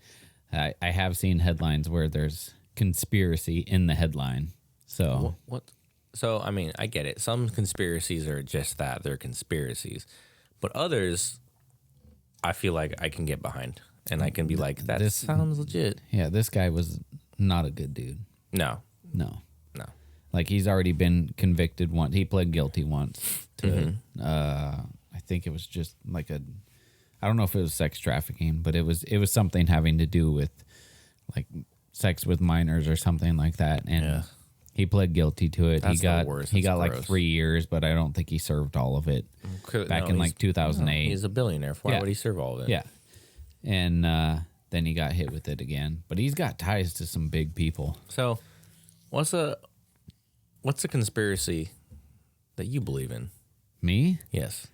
I have seen headlines where there's conspiracy in the headline. So What? So, I mean, I get it. Some conspiracies are just that. They're conspiracies. But others, I feel like I can get behind. And I can be like, that sounds legit. yeah, this guy was not a good dude. No. No. No. Like he's already been convicted once. He pled guilty once to, I think it was just like I don't know if it was sex trafficking, but it was something having to do with like sex with minors or something like that. And he pled guilty to it. That's he got the worst. he got That's like gross. 3 years, but I don't think he served all of it back in like 2008. He's a billionaire. Why Yeah. would he serve all of it? Yeah. And then he got hit with it again. But he's got ties to some big people. So, what's a conspiracy that you believe in? Me? Yes.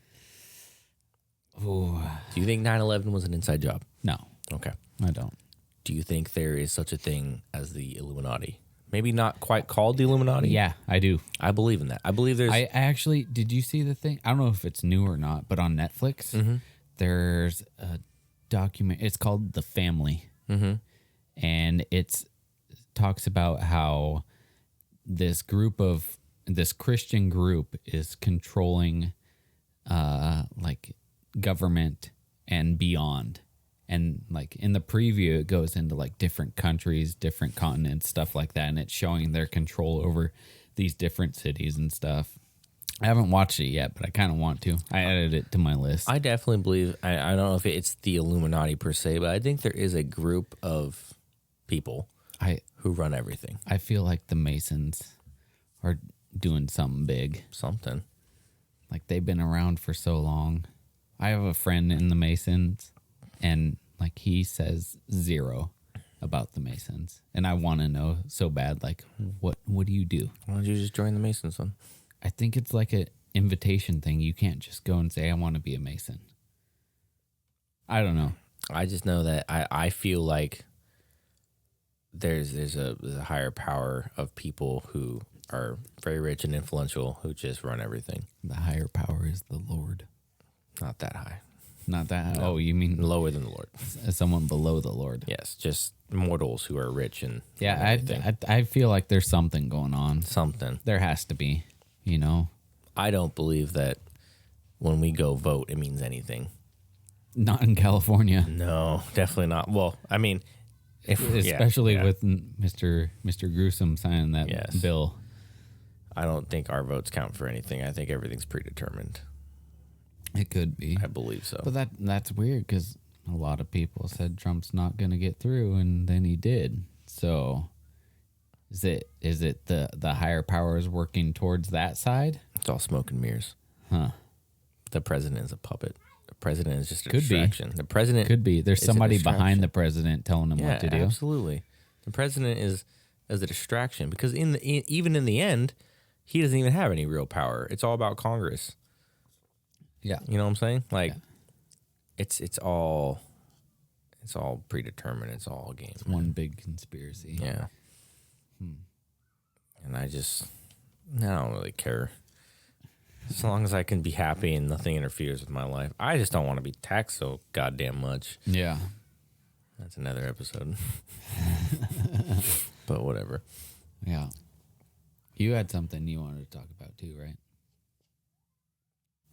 Ooh, Do you think 9/11 was an inside job? no, Okay. I don't. Do you think there is such a thing as the Illuminati? Maybe not quite called the Illuminati. Yeah, I do. I believe in that. I believe there's. I actually, did you see the thing? I don't know if it's new or not, but on Netflix, there's a document. It's called The Family. And it talks about how this Christian group is controlling like government and beyond. And like in the preview, it goes into like different countries, different continents, stuff like that. And it's showing their control over these different cities and stuff. I haven't watched it yet, but I kind of want to. I added it to my list. I definitely believe. I don't know if it's the Illuminati per se, but I think there is a group of people who run everything. I feel like the Masons are doing something big. Something. Like they've been around for so long. I have a friend in the Masons, and like he says zero about the Masons, and I want to know so bad. Like, what do you do? Why don't you just join the Masons then? I think it's like an invitation thing. You can't just go and say I want to be a Mason. I don't know. I just know that I feel like there's a higher power of people who are very rich and influential who just run everything. The higher power is the Lord. Not that high. Not that. Oh, you mean Lower than the Lord. someone below the Lord? Yes, just mortals who are rich and Yeah, run everything. I feel like there's something going on. Something. There has to be, you know. I don't believe that when we go vote, it means anything. Not in California, No, definitely not. Well, I mean, especially yeah. with Mr. Gruesome signing that Yes. bill. I don't think our votes count for anything. I think everything's predetermined. It could be, I believe so. but that's weird because a lot of people said Trump's not going to get through, and then he did. So, is it the higher powers working towards that side? It's all smoke and mirrors. Huh? The president is a puppet. The president is just a Could be. distraction. The president Could be. There's is a somebody behind distraction. the president telling him Yeah, what to do. absolutely. The president is a distraction because even in the end, he doesn't even have any real power. It's all about Congress. Yeah. You know what I'm saying? Like, it's all predetermined. It's all a game. It's one big conspiracy. Yeah. And I don't really care. As long as I can be happy and nothing interferes with my life. I just don't want to be taxed so goddamn much. Yeah. That's another episode. But whatever. Yeah. You had something you wanted to talk about too, right?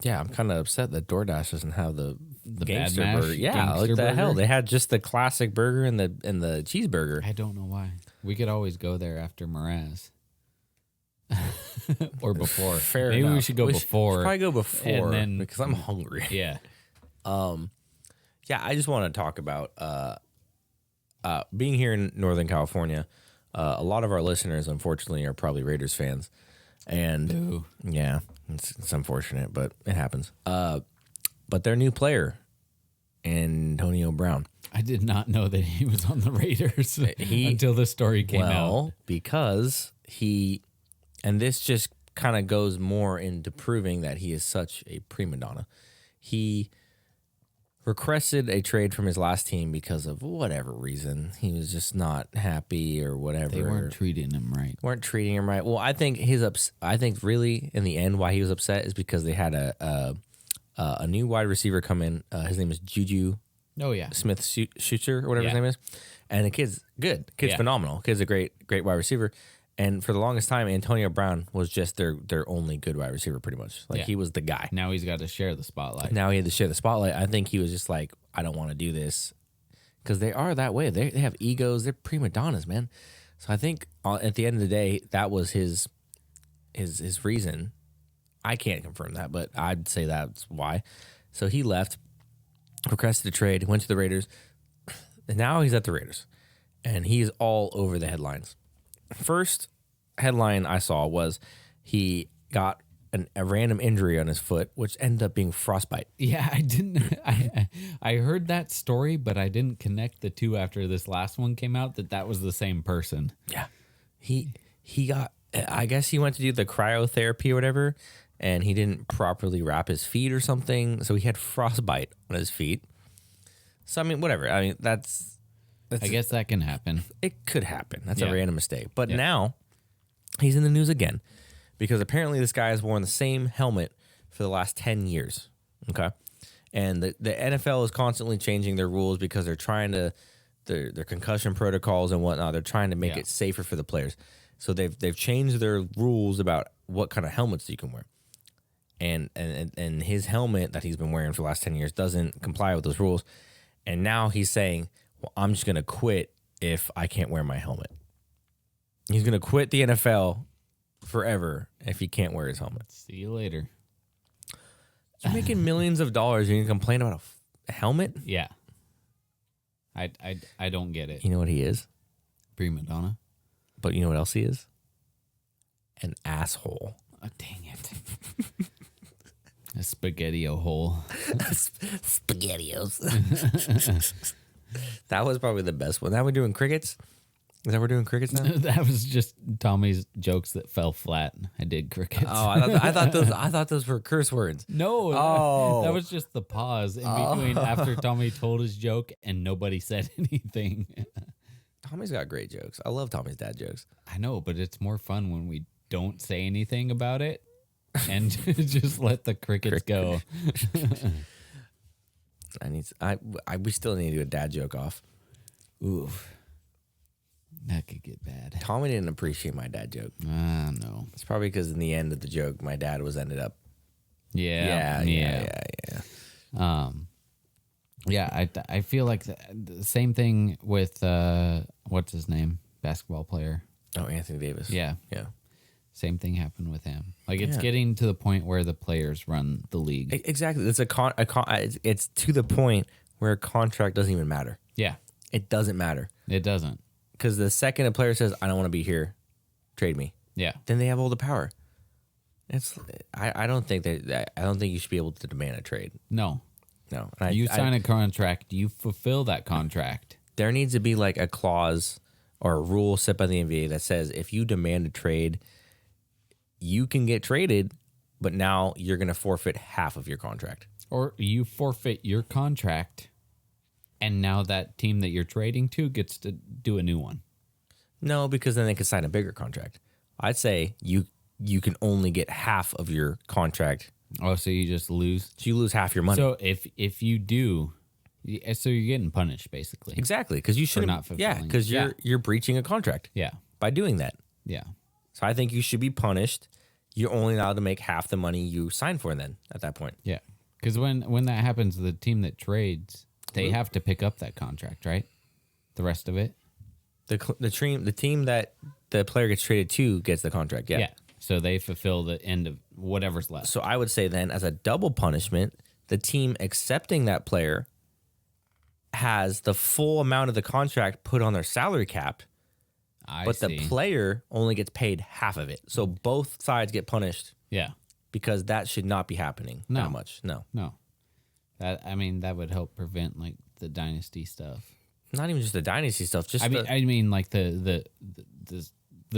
Yeah, I'm kind of upset that DoorDash doesn't have the Bad gangster Mash burger. Yeah, gangster like the burger? hell, they had just the classic burger and the cheeseburger. I don't know why. We could always go there after Mraz. Or before. Fair Maybe we enough. should go before. Probably go before, and then- because I'm hungry. Yeah. Yeah, I just want to talk about being here in Northern California. A lot of our listeners, unfortunately, are probably Raiders fans, and Boo. yeah, it's unfortunate, but it happens. But their new player, Antonio Brown. I did not know that he was on the Raiders until the story came out. Because and this just kind of goes more into proving that he is such a prima donna. He requested a trade from his last team because of whatever reason. He was just not happy or whatever. They weren't treating him right. Weren't treating him right. Well, I think I think really in the end why he was upset is because they had a new wide receiver come in. His name is Juju Oh, yeah. Smith-Schuster or whatever his Yeah. name is. And the kid's good. Kid's Yeah. phenomenal. Kid's a great wide receiver. And for the longest time, Antonio Brown was just their only good wide receiver, pretty much. Like, Yeah. he was the guy. Now he's got to share the spotlight. Now he had to share the spotlight. I think he was just like, I don't want to do this. Because they are that way. They have egos. They're prima donnas, man. So I think at the end of the day, that was his reason. I can't confirm that, but I'd say that's why. So he left, requested a trade, went to the Raiders. And now he's at the Raiders. And he is all over the headlines. First headline I saw was he got a random injury on his foot, which ended up being frostbite. Yeah, I didn't. I heard that story, but I didn't connect the two after this last one came out that was the same person. Yeah. He got, I guess he went to do the cryotherapy or whatever, and he didn't properly wrap his feet or something. So he had frostbite on his feet. So, I mean, whatever. I mean, that's I guess that can happen. it could happen. That's Yeah. a random mistake. But Yeah. now he's in the news again because apparently this guy has worn the same helmet for the last 10 years. Okay. And the NFL is constantly changing their rules because they're trying to, their concussion protocols and whatnot, they're trying to make Yeah. it safer for the players. So they've changed their rules about what kind of helmets you can wear. And his helmet that he's been wearing for the last 10 years doesn't comply with those rules. And now he's saying, well, I'm just going to quit if I can't wear my helmet. He's going to quit the NFL forever if he can't wear his helmet. See you later. You're making millions of dollars and you complain about a helmet? Yeah. I don't get it. You know what he is? Prima donna. But you know what else he is? An asshole. Oh, dang it. A spaghetti-o hole. SpaghettiOs. That was probably the best one. Now we're doing crickets? Is that we're doing crickets now? That was just Tommy's jokes that fell flat. I did crickets. Oh, I thought those were curse words. No, Oh. that was just the pause in between after Tommy told his joke and nobody said anything. Tommy's got great jokes. I love Tommy's dad jokes. I know, but it's more fun when we don't say anything about it and just let the crickets go. We still need to do a dad joke off. Oof. That could get bad. Tommy didn't appreciate my dad joke. No. It's probably because in the end of the joke, my dad ended up. Yeah. Yeah, I feel like the same thing with what's his name, basketball player. Oh, Anthony Davis. Yeah, Yeah. same thing happened with him. Like it's Yeah. getting to the point where the players run the league. Exactly. It's it's to the point where a contract doesn't even matter. Yeah, It doesn't matter it doesn't. because the second a player says, "I don't want to be here, trade me," Yeah, then they have all the power. I don't think you should be able to demand a trade. no. No. And You sign a contract, you fulfill that contract. there needs to be like a clause or a rule set by the NBA that says if you demand a trade, you can get traded, but now you're going to forfeit half of your contract. Or you forfeit your contract, and now that team that you're trading to gets to do a new one. No, because then they could sign a bigger contract. I'd say you can only get half of your contract. Oh, so you just lose. So you lose half your money. So if you do, so you're getting punished basically. Exactly, because you shouldn't. not fulfilling. Yeah, because you're breaching a contract Yeah, by doing that. yeah. So I think you should be punished. You're only allowed to make half the money you signed for then at that point. Yeah. Because when that happens, the team that trades, they have to pick up that contract, right? The rest of it? The team that the player gets traded to gets the contract. Yeah. So they fulfill the end of whatever's left. So I would say then, as a double punishment, the team accepting that player has the full amount of the contract put on their salary cap, but the player only gets paid half of it. So both sides get punished. Yeah. Because that should not be happening that much. No. That would help prevent like the dynasty stuff. Not even just the dynasty stuff. Just I mean like the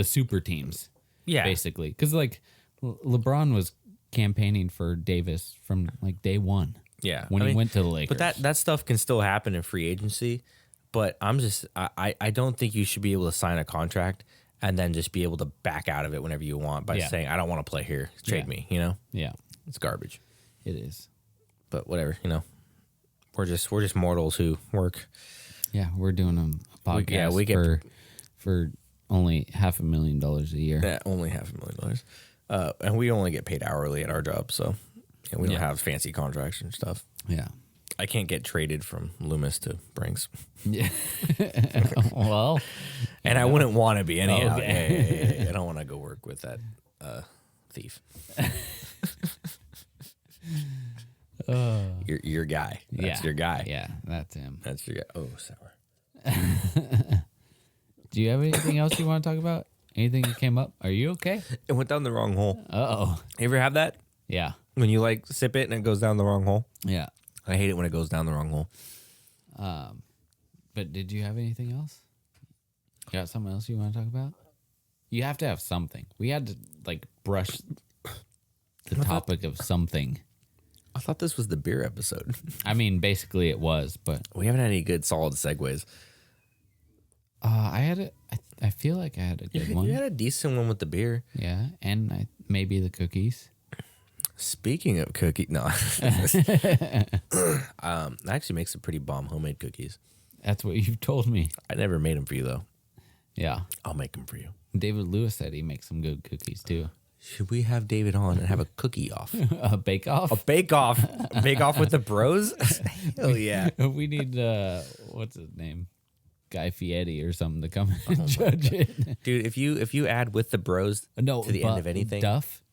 super teams. Yeah. Basically. Because like LeBron was campaigning for Davis from like day one. Yeah. When he went to the Lakers. But that stuff can still happen in free agency. But I don't think you should be able to sign a contract and then just be able to back out of it whenever you want by saying, I don't want to play here. Trade me, you know? Yeah. It's garbage. It is. But whatever, you know. We're just mortals who work. Yeah, we're doing a podcast for only $500,000 a year. Yeah, only $500,000. And we only get paid hourly at our job, so we don't have fancy contracts and stuff. Yeah. I can't get traded from Loomis to Brinks. Yeah. Well. And I wouldn't want to be anyhow. Okay. I don't want to go work with that thief. Your guy. That's your guy. Yeah, that's him. That's your guy. Oh, sour. Do you have anything else you want to talk about? Anything that came up? Are you okay? It went down the wrong hole. Uh-oh. You ever have that? Yeah. When you like sip it and it goes down the wrong hole? Yeah. I hate it when it goes down the wrong hole. But did you have anything else? You got something else you want to talk about? You have to have something. We had to like brush the topic of something. I thought this was the beer episode. I mean, basically it was, but We haven't had any good solid segues. I feel like I had a good one. You had a decent one with the beer. Yeah, and maybe the cookies. Speaking of cookie, no. I actually make some pretty bomb homemade cookies. That's what you've told me. I never made them for you, though. Yeah. I'll make them for you. David Lewis said he makes some good cookies, too. Should we have David on and have a cookie off? A bake-off? A bake-off. Bake-off with the bros? Hell yeah. We need, what's his name? Guy Fieri or something to come and judge it. Dude, if you add with the bros to the end of anything.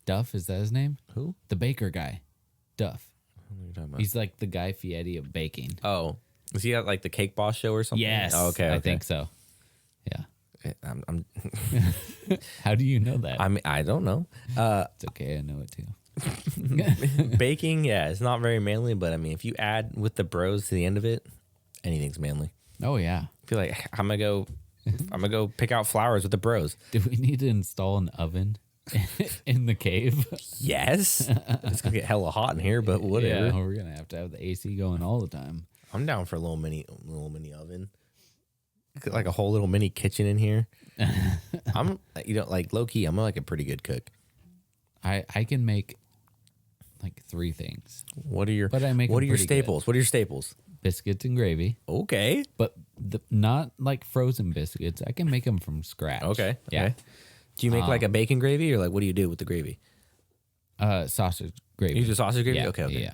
Duff, is that his name? Who? The baker guy. Duff. What are you talking about? He's like the Guy Fieri of baking. Oh. Is he at like the Cake Boss show or something? Yes. Oh, okay. I think so. Yeah. I'm How do you know that? I don't know. It's okay. I know it too. Baking, yeah, it's not very manly, but I mean, if you add with the bros to the end of it, anything's manly. Oh, yeah. I feel like I'm gonna go pick out flowers with the bros. Do we need to install an oven in the cave? Yes. It's gonna get hella hot in here, but whatever. Yeah, we're gonna have to have the AC going all the time. I'm down for a little mini oven. Like a whole little mini kitchen in here. I'm like low key, I'm like a pretty good cook. I can make like 3 things. What are your But I make what them are your pretty staples? good. What are your staples? Biscuits and gravy. Okay. But not like frozen biscuits. I can make them from scratch. Okay. Yeah. Okay. Do you make like a bacon gravy or like what do you do with the gravy? Sausage gravy. You do sausage gravy? Yeah, Okay. Yeah.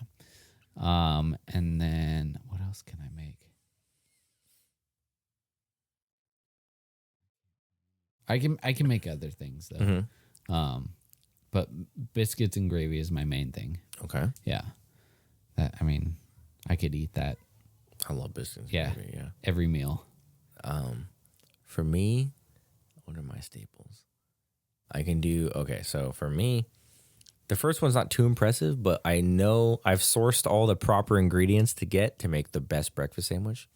And then what else can I make? I can make other things though. Mm-hmm. But biscuits and gravy is my main thing. Okay. Yeah. I could eat that. I love biscuits. Yeah. Gravy, yeah. Every meal. For me, what are my staples? I can do, okay, so for me, the first one's not too impressive, but I know I've sourced all the proper ingredients to make the best breakfast sandwich.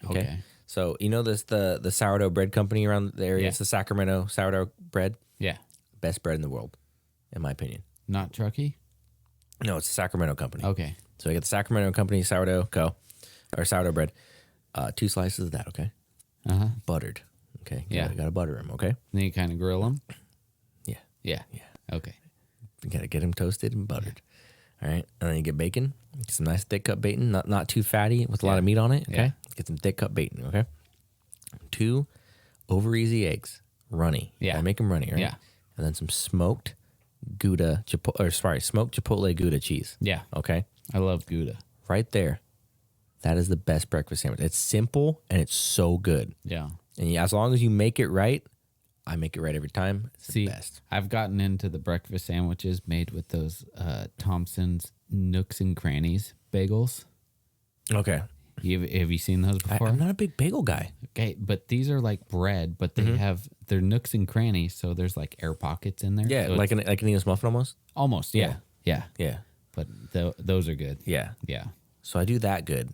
Okay. So, you know this the sourdough bread company around the area? Yeah. It's the Sacramento sourdough bread. Yeah. Best bread in the world, in my opinion. Not Truckee? No, it's a Sacramento company. Okay. So I get the Sacramento company sourdough sourdough bread. 2 slices of that, okay? Uh-huh. Buttered. Okay. Yeah. You gotta butter them, okay? Then you kind of grill them? Yeah. Yeah. Yeah. Okay. You gotta get them toasted and buttered. All right. And then you get bacon. Get some nice thick cut bacon, not too fatty with a lot of meat on it. Okay. Yeah. Get some thick cut bacon. Okay. 2 over easy eggs, runny. Yeah. Gotta make them runny. Right. Yeah. and then some smoked smoked chipotle Gouda cheese. Yeah. Okay, I love Gouda. right there. That is the best breakfast sandwich. It's simple and it's so good. Yeah. And as long as you make it right, I make it right every time. It's See, the best. I've gotten into the breakfast sandwiches made with those Thompson's Nooks and Crannies bagels. Okay. Have you seen those before? I'm not a big bagel guy. Okay, but these are like bread, but they have they're nooks and crannies, so there's like air pockets in there. Yeah, so like an English muffin almost. almost. Yeah, yeah. Yeah. But those are good. Yeah. Yeah. So I do that good.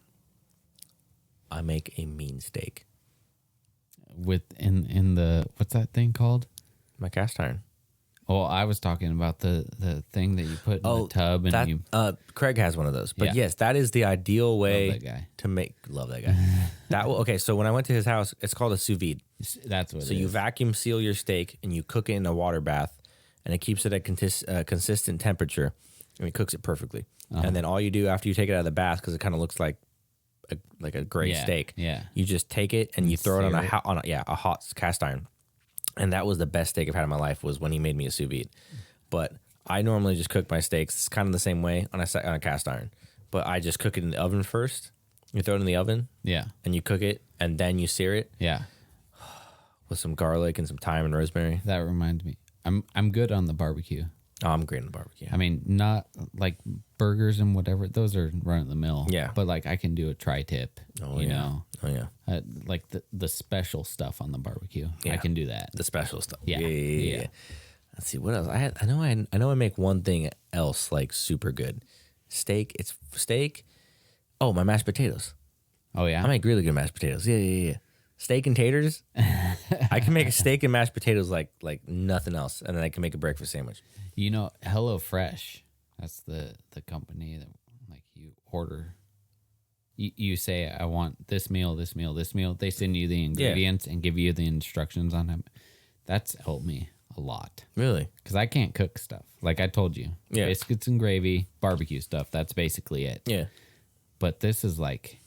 I make a mean steak. With in the what's that thing called? My cast iron. Oh, I was talking about the thing that you put in the tub and you Craig has one of those. But Yeah. yes, that is the ideal way that guy. to make. Love that guy. Okay. So when I went to his house, it's called a sous vide. That's what. So it you is. vacuum seal your steak and you cook it in a water bath, and it keeps it at consistent temperature, and it cooks it perfectly. And then all you do after you take it out of the bath, because it kind of looks like a gray steak. Yeah. You just take it and you throw it sear on a hot cast iron. And that was the best steak I've had in my life, was when he made me a sous vide. But I normally just cook my steaks. It's kind of the same way on a cast iron. But I just cook it in the oven first. You throw it in the oven. Yeah. And you cook it, and then you sear it Yeah. with some garlic and some thyme and rosemary. That reminds me. I'm good on the barbecue. Oh, I'm great on the barbecue. I mean, not like burgers and whatever; those are run of the mill. Yeah. but like I can do a tri-tip. Oh, you yeah. know, Oh, yeah. like the special stuff on the barbecue. Yeah. I can do that. The special stuff. Yeah. Yeah. Let's see what else. I know I make one thing else like super good. Steak. It's steak. Oh, my mashed potatoes. Oh yeah, I make really good mashed potatoes. Yeah. Steak and taters. I can make a steak and mashed potatoes like nothing else, and then I can make a breakfast sandwich. you know, HelloFresh. That's the company that like you order. You say I want this meal, this meal, this meal. They send you the ingredients and give you the instructions on them. That's helped me a lot. Really? Because I can't cook stuff. Like I told you. Yeah. Biscuits and gravy, barbecue stuff. That's basically it. Yeah. But this is like,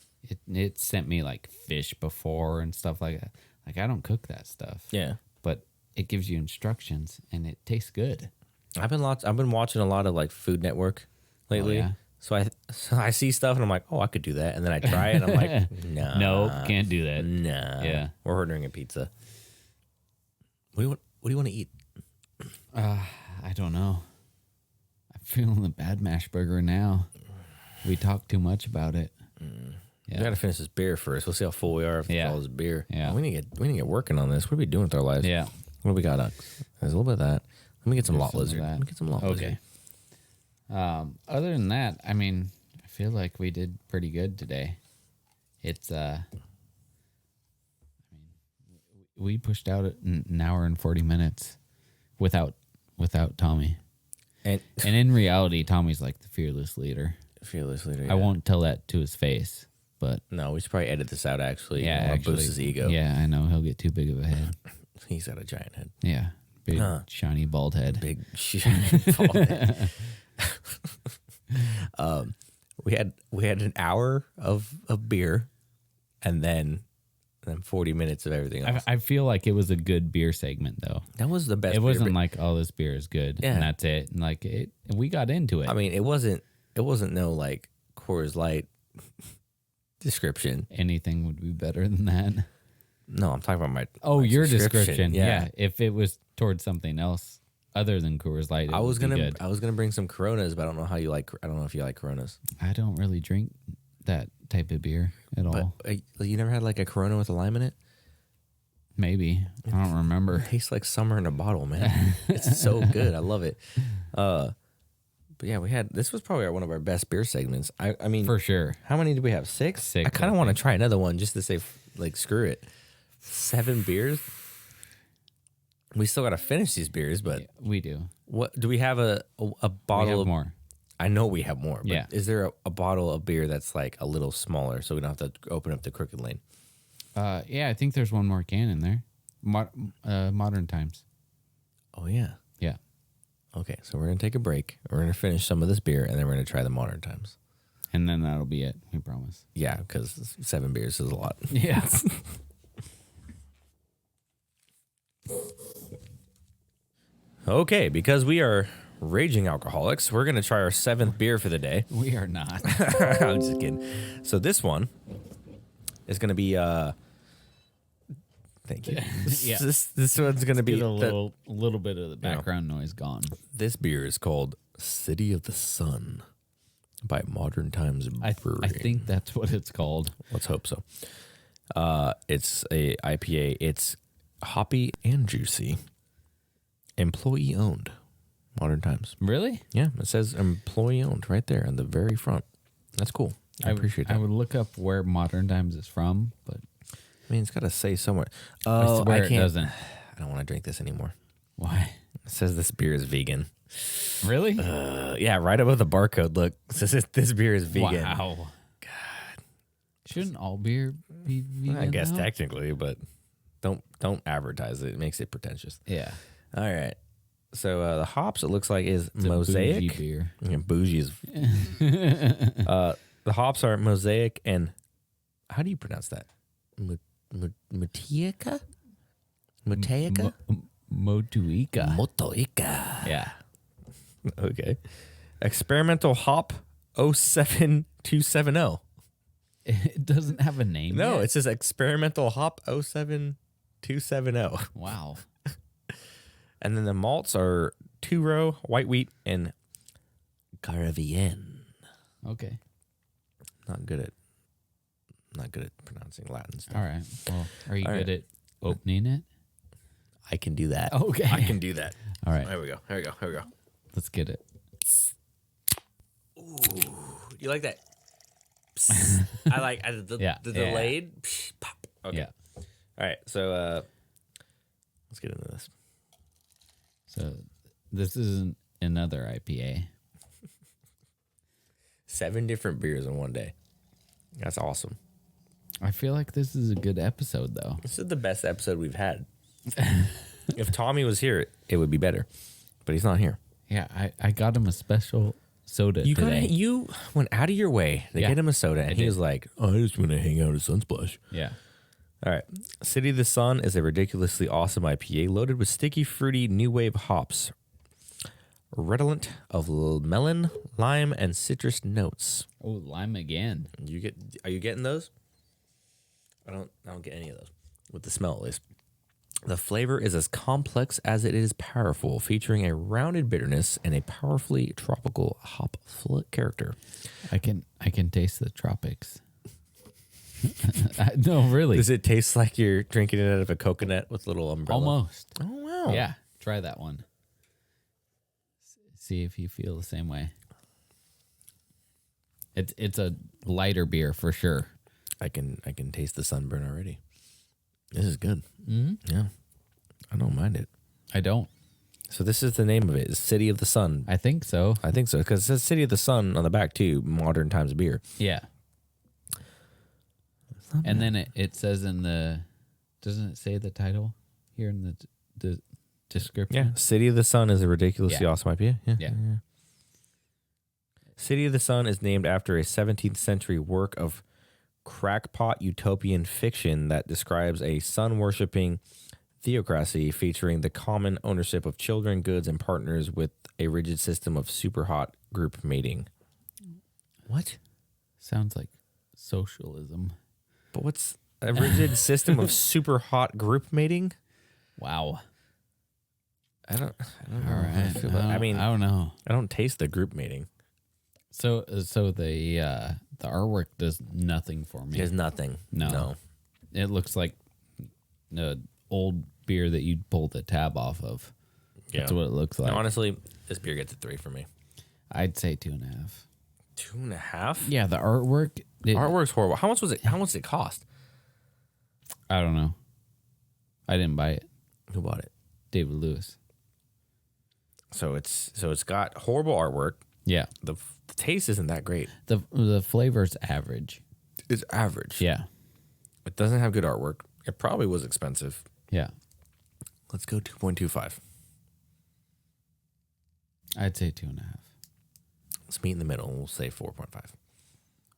it sent me like fish before and stuff like that. Like I don't cook that stuff. Yeah. But it gives you instructions and it tastes good. I've been watching a lot of like Food Network lately. yeah? So I see stuff and I'm like, oh, I could do that, and then I try it and I'm like, no, No, can't do that. no. Yeah. We're ordering a pizza. What do you want to eat? I don't know. I'm feeling the bad mash burger now. We talked too much about it. We gotta finish this beer first. We'll see how full we are after all this beer. Yeah. We need to get working on this. What are we doing with our lives? Yeah. What do we got? There's a little bit of that. Let me get some lot some of lizard. that. Let me get some lot lizard. Okay. Other than that, I mean, I feel like we did pretty good today. It's we pushed out an hour and 40 minutes without Tommy. And in reality, Tommy's like the fearless leader. fearless leader. I won't tell that to his face, but No, we should probably edit this out. Actually, yeah, I wanna actually, boost his ego. Yeah, I know he'll get too big of a head. He's got a giant head. Yeah, big shiny bald head. Big bald head. We had an hour of beer, and then 40 minutes of everything else. I feel like it was a good beer segment though. That was the best. It beer, wasn't but- like, oh, this beer is good, Yeah. and that's it. And like we got into it. I mean, it wasn't no like Coors Light description. Anything would be better than that. No, I'm talking about my. Oh, my your description. Yeah. Yeah. If it was towards something else other than Coors Light, I was would be gonna good. bring some Coronas, but I don't know if you like Coronas. I don't really drink that type of beer at But all. you never had like a Corona with a lime in it? Maybe I don't remember. It tastes like summer in a bottle, man. It's so good. I love it. But yeah, this was probably one of our best beer segments. I mean, For sure. how many did we have? 6? Six, I kind I of want to try another one just to say, like, screw it. 7 beers? We still got to finish these beers, but Yeah, we do. what do we have a We bottle have of more. I know we have more. But Yeah. Is there a bottle of beer that's like a little smaller so we don't have to open up the Crooked Lane? Yeah, I think there's one more can in there. Modern Times. Oh, yeah. Yeah. Okay, so we're going to take a break. We're going to finish some of this beer, and then we're going to try the Modern Times. And then that'll be it. We promise. Yeah, because 7 beers is a lot. Yeah. Okay, because we are raging alcoholics, we're gonna try our 7th beer for the day. We are not. I'm just kidding. So this one is gonna be thank you. Yeah. This one's gonna be Get a little bit of the background noise gone. this beer is called City of the Sun by Modern Times Brewing. I think that's what it's called. Let's hope so. It's a IPA. It's hoppy and juicy. Employee owned. Modern Times. Really? Yeah, it says employee owned right there on the very front. That's cool. I appreciate that. I would look up where Modern Times is from, but I mean, it's got to say somewhere. I Oh, swear I it can't. doesn't. I don't want to drink this anymore. Why? It says this beer is vegan. Really? Yeah, right above the barcode. Look, it says this beer is vegan. Wow. God. Shouldn't all beer be vegan? I guess though? technically, but don't advertise it. It makes it pretentious. Yeah. All right. So the hops, it looks like, is It's a Mosaic. bougie beer. Yeah, bougie is. The hops are Mosaic and how do you pronounce that? Mateica? Mateica? Motuica. Motoica. Yeah. Okay. Experimental hop 07270. It doesn't have a name. No, yet? it says experimental hop 07270. Wow. And then the malts are two-row, white wheat, and Caravien. Okay. Not good at pronouncing Latin stuff. All right. Well, are you All good right. at opening it? I can do that. Okay. I can do that. All right. Here we go. Let's get it. You like that? I like the Yeah. delayed pop. Okay. Yeah. All right. So let's get into this. So this is another IPA. 7 different beers in one day. That's awesome. I feel like this is a good episode, though. This is the best episode we've had. If Tommy was here, it would be better. But he's not here. Yeah, I got him a special soda today. You went out of your way to Yeah, get him a soda, and he did. was like, "Oh, I just want to hang out at Sunsplash." Yeah. All right. City of the Sun is a ridiculously awesome IPA loaded with sticky, fruity, new wave hops, redolent of melon, lime, and citrus notes. Oh, lime again. Are you getting those? I don't get any of those. With the smell, at least. The flavor is as complex as it is powerful, featuring a rounded bitterness and a powerfully tropical hop character. I can taste the tropics. No, really. Does it taste like you're drinking it out of a coconut with a little umbrella? Almost. Oh, wow. Yeah. Try that one. See if you feel the same way. It's a lighter beer for sure. I can taste the sunburn already. This is good. Mm-hmm. Yeah. I don't mind it. I don't. So this is the name of it. It's City of the Sun. I think so. I think so, because it says City of the Sun on the back too. Modern Times beer. Yeah. And then it says in the, doesn't it say the title here in the description? Yeah. City of the Sun is a ridiculously Yeah. awesome IPA. Yeah. Yeah. City of the Sun is named after a 17th century work of crackpot utopian fiction that describes a sun-worshipping theocracy featuring the common ownership of children, goods, and partners with a rigid system of super hot group mating. What? Sounds like socialism. But what's a rigid system of super hot group mating? Wow. I don't know. All how I right. feel about- I mean, I don't know. I don't taste the group mating. So the artwork does nothing for me. There's nothing. No. It looks like an old beer that you'd pull the tab off of. That's what it looks like. Honestly, this beer gets a 3 for me. I'd say 2.5. 2.5? Yeah, the artwork. Artwork's horrible. How much was it? How much did it cost? I don't know. I didn't buy it. Who bought it? David Lewis. So it's got horrible artwork. Yeah. The taste isn't that great. The flavor's average. It's average. Yeah. It doesn't have good artwork. It probably was expensive. Yeah. Let's go 2.25. I'd say 2.5. Let's meet in the middle and we'll say 4.5.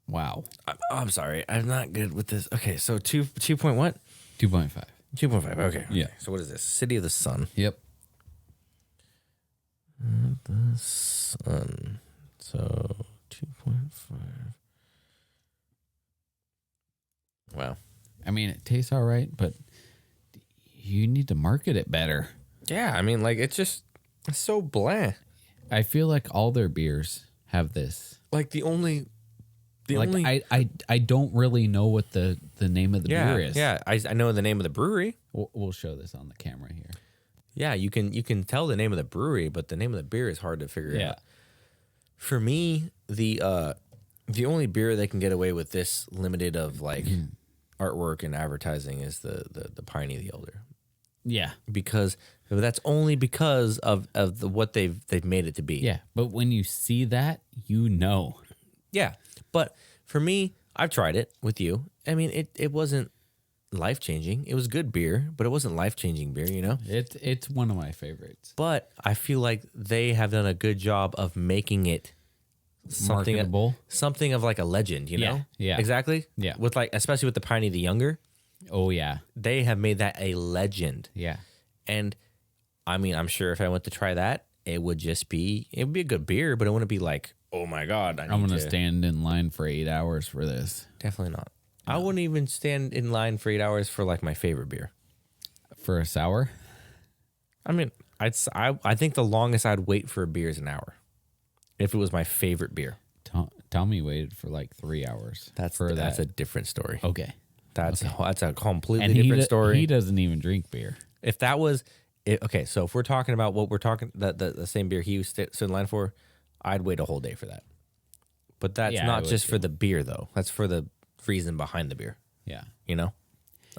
Wow. I'm sorry. I'm not good with this. Okay, so 2 point what? 2.5. 2.5. Okay. Yeah. So what is this? City of the Sun. Yep. The sun. So 2.5. Wow. I mean, it tastes all right, but you need to market it better. Yeah, I mean, like it's so bland. I feel like all their beers have this. Like the only. I don't really know what the name of the beer is. Yeah, I know the name of the brewery. We'll show this on the camera here. Yeah, you can tell the name of the brewery, but the name of the beer is hard to figure out. For me, the only beer they can get away with this limited of like artwork and advertising is the Piney the Elder. Yeah, Because that's only because of what they've made it to be. yeah. But when you see that, you know. Yeah. But for me, I've tried it with you. I mean, it wasn't life-changing. It was good beer, but it wasn't life-changing beer, you know? It's one of my favorites. But I feel like they have done a good job of making it Marketable. something of like a legend, you know? Yeah. Exactly? Yeah. With like, especially with the Piney the Younger, Oh yeah, they have made that a legend. yeah. And I mean, I'm sure if I went to try that, it would be a good beer, but it wouldn't be like, oh my God, I'm gonna stand in line for 8 hours for this. Definitely not. I wouldn't even stand in line for 8 hours for like my favorite beer. For a sour? I mean, I think the longest I'd wait for a beer is an hour, if it was my favorite beer. Tommy waited for like 3 hours. That's that. a different story. Okay. That's a completely And different story. He doesn't even drink beer. If that was okay, so if we're talking about what we're talking the same beer he stood in line for, I'd wait a whole day for that. But that's Yeah, I not would just too. for the beer though. That's for the reason behind the beer. Yeah. You know,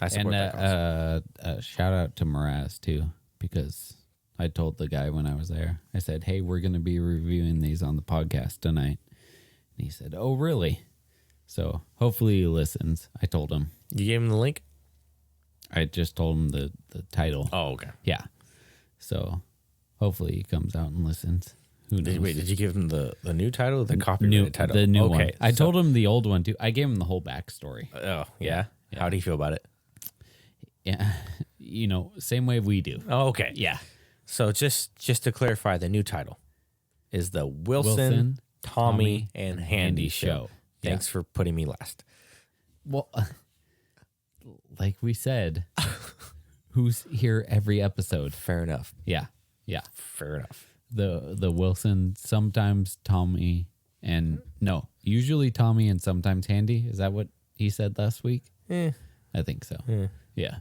I support And that concept. shout out to Mraz too, because I told the guy when I was there, I said, "Hey, we're going to be reviewing these on the podcast tonight." And he said, "Oh, really?" So hopefully he listens. I told him. You gave him the link. I just told him the title. Oh, okay. Yeah. So hopefully he comes out and listens. Who knows? Did you give him the new title or the copyrighted title? The new okay, one. I told him the old one too. I gave him the whole backstory. Oh, yeah? How do you feel about it? Yeah. You know, same way we do. Oh, okay. Yeah. So just to clarify, the new title is the Wilson, Tommy, and Handy Show. Thanks for putting me last. Well, like we said, who's here every episode? Fair enough. Yeah. Yeah. Fair enough. The Wilson, sometimes Tommy, and no, usually Tommy and sometimes Handy. Is that what he said last week? I think so. Yeah.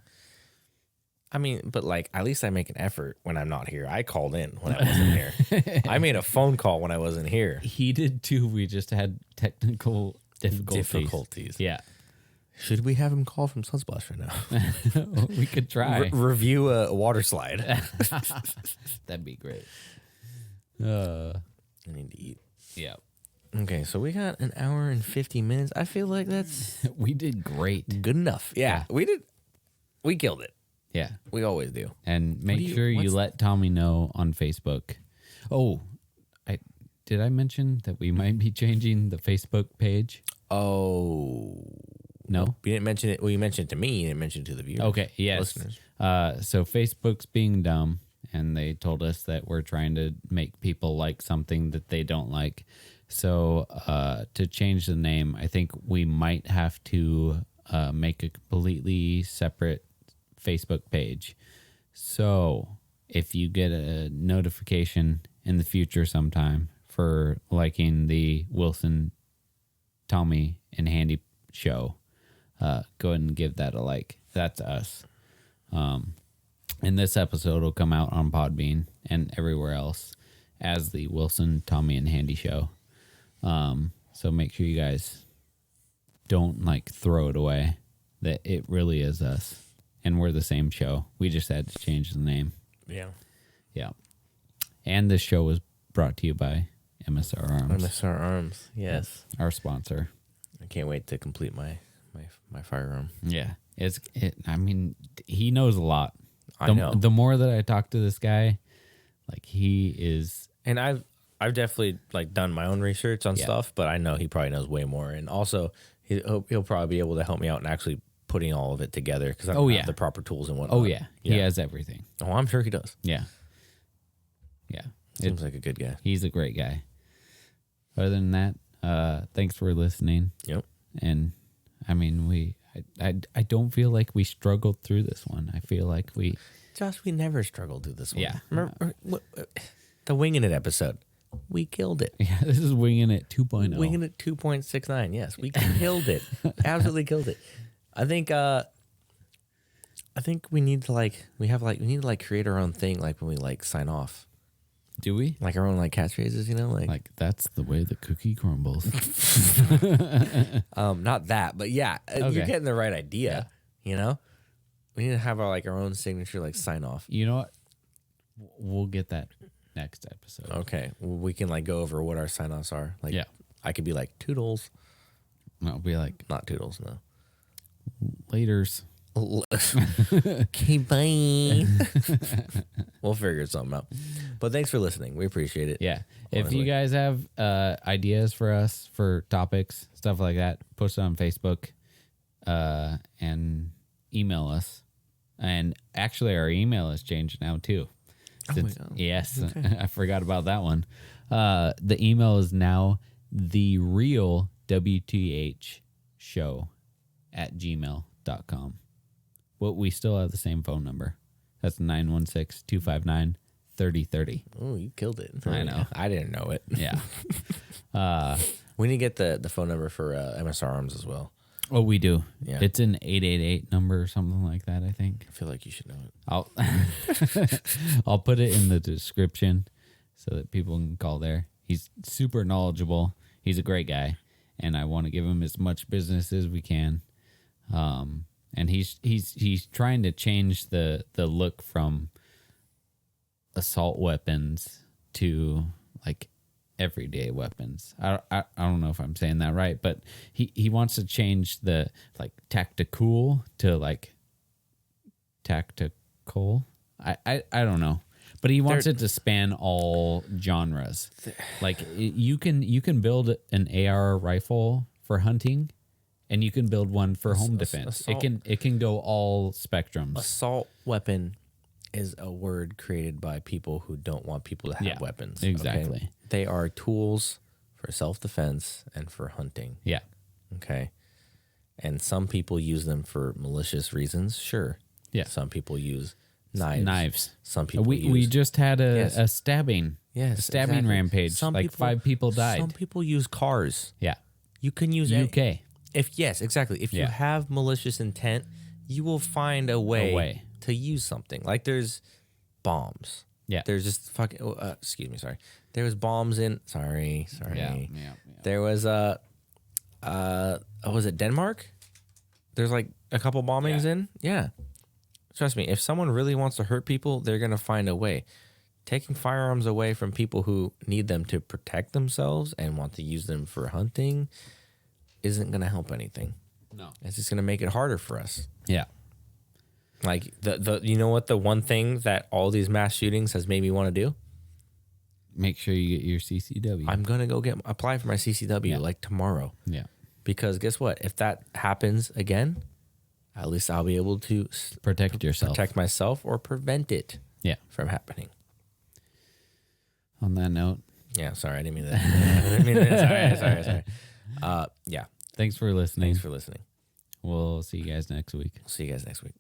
I mean, but like, at least I make an effort when I'm not here. I called in when I wasn't here. I made a phone call when I wasn't here. He did too. We just had technical difficulties. Yeah. Should we have him call from Sunsplash right now? We could try. Review a water slide. That'd be great. I need to eat. Yeah. Okay, so we got an hour and 50 minutes. I feel like that's We did great. good enough. Yeah, we did. We killed it. Yeah. We always do. And make do you- sure you what's- let Tommy know on Facebook. Oh, did I mention that we might be changing the Facebook page? Oh. No? You didn't mention it. Well, you mentioned it to me. You didn't mention it to the viewers. Okay, yes. Listeners. So Facebook's being dumb, and they told us that we're trying to make people like something that they don't like. So to change the name, I think we might have to make a completely separate Facebook page. So if you get a notification in the future sometime for liking the Wilson, Tommy, and Handy show, go ahead and give that a like. That's us. And this episode will come out on Podbean and everywhere else as the Wilson, Tommy, and Handy show. So make sure you guys don't like throw it away. That it really is us, and we're the same show. We just had to change the name. Yeah. Yeah. And this show was brought to you by MSR Arms, MSR Arms. Yes. our sponsor. I can't wait to complete my firearm. Yeah. I mean, he knows a lot. I know. The more that I talk to this guy, like he is. And I've definitely like done my own research on stuff, but I know he probably knows way more. And also, he'll probably be able to help me out in actually putting all of it together because I don't have the proper tools and whatnot. Oh yeah, he has everything. Oh, I'm sure he does. Yeah. Yeah. Seems like a good guy. He's a great guy. Other than that, thanks for listening. Yep. And I mean, I don't feel like we struggled through this one. I feel like we, Josh, we never struggled through this one. Yeah. Remember the Winging It episode? We killed it. yeah, this is Winging It 2.0. Winging It 2.69. Yes, we killed it. Absolutely killed it. I think we need to we need to create our own thing when we sign off. Do we? Like our own catchphrases, Like that's the way the cookie crumbles. not that, but yeah, you're Okay. getting the right idea. You know, we need to have our own signature sign off. You know what? We'll get that next episode. Okay, we can go over what our sign offs are. Yeah. I could be Toodles, I'll be like, not Toodles, no. laters. Okay, bye. We'll figure something out. But thanks for listening. We appreciate it. Yeah. If Honestly. you guys have ideas for us for topics, stuff like that, post it on Facebook and email us. And actually, our email has changed now, too. Yes. I forgot about that one. The email is now the real WTH show at gmail.com. But we still have the same phone number. That's 916-259-3030. Oh, you killed it. I know. I didn't know it. Yeah. We need to get the phone number for MSR Arms as well. Oh, we do. Yeah. It's an 888 number or something like that, I think. I feel like you should know it. I'll put it in the description so that people can call there. He's super knowledgeable. He's a great guy, and I want to give him as much business as we can. And he's trying to change the look from assault weapons to everyday weapons. I don't know if I'm saying that right, but he wants to change the tactical to tactical. I don't know, but he wants it to span all genres. You can build an AR rifle for hunting, and you can build one for home defense. It can go all spectrums. Assault weapon is a word created by people who don't want people to have weapons. Exactly. Okay? They are tools for self-defense and for hunting. Yeah. Okay. And some people use them for malicious reasons. Sure. Yeah. Some people use knives. Some people we just had a stabbing. Yes, A stabbing exactly. rampage. Some 5 people died. Some people use cars. Yeah. You can use UK. If you have malicious intent, you will find a way to use something. Like bombs. Yeah. There's just fucking. Excuse me. Sorry. There was bombs in. Sorry. Yeah. There was was it Denmark? There's a couple bombings in. Yeah. Trust me. If someone really wants to hurt people, they're gonna find a way. Taking firearms away from people who need them to protect themselves and want to use them for hunting isn't gonna help anything. No. It's just gonna make it harder for us. Yeah. The you know what the one thing that all these mass shootings has made me want to do? Make sure you get your CCW. I'm gonna go apply for my CCW tomorrow. Yeah. Because guess what? If that happens again, at least I'll be able to Protect yourself. protect myself or prevent it Yeah. from happening. On that note, Yeah, sorry, I didn't mean that. I didn't mean that. Sorry. Yeah, thanks for listening. thanks for listening. We'll see you guys next week. See you guys next week.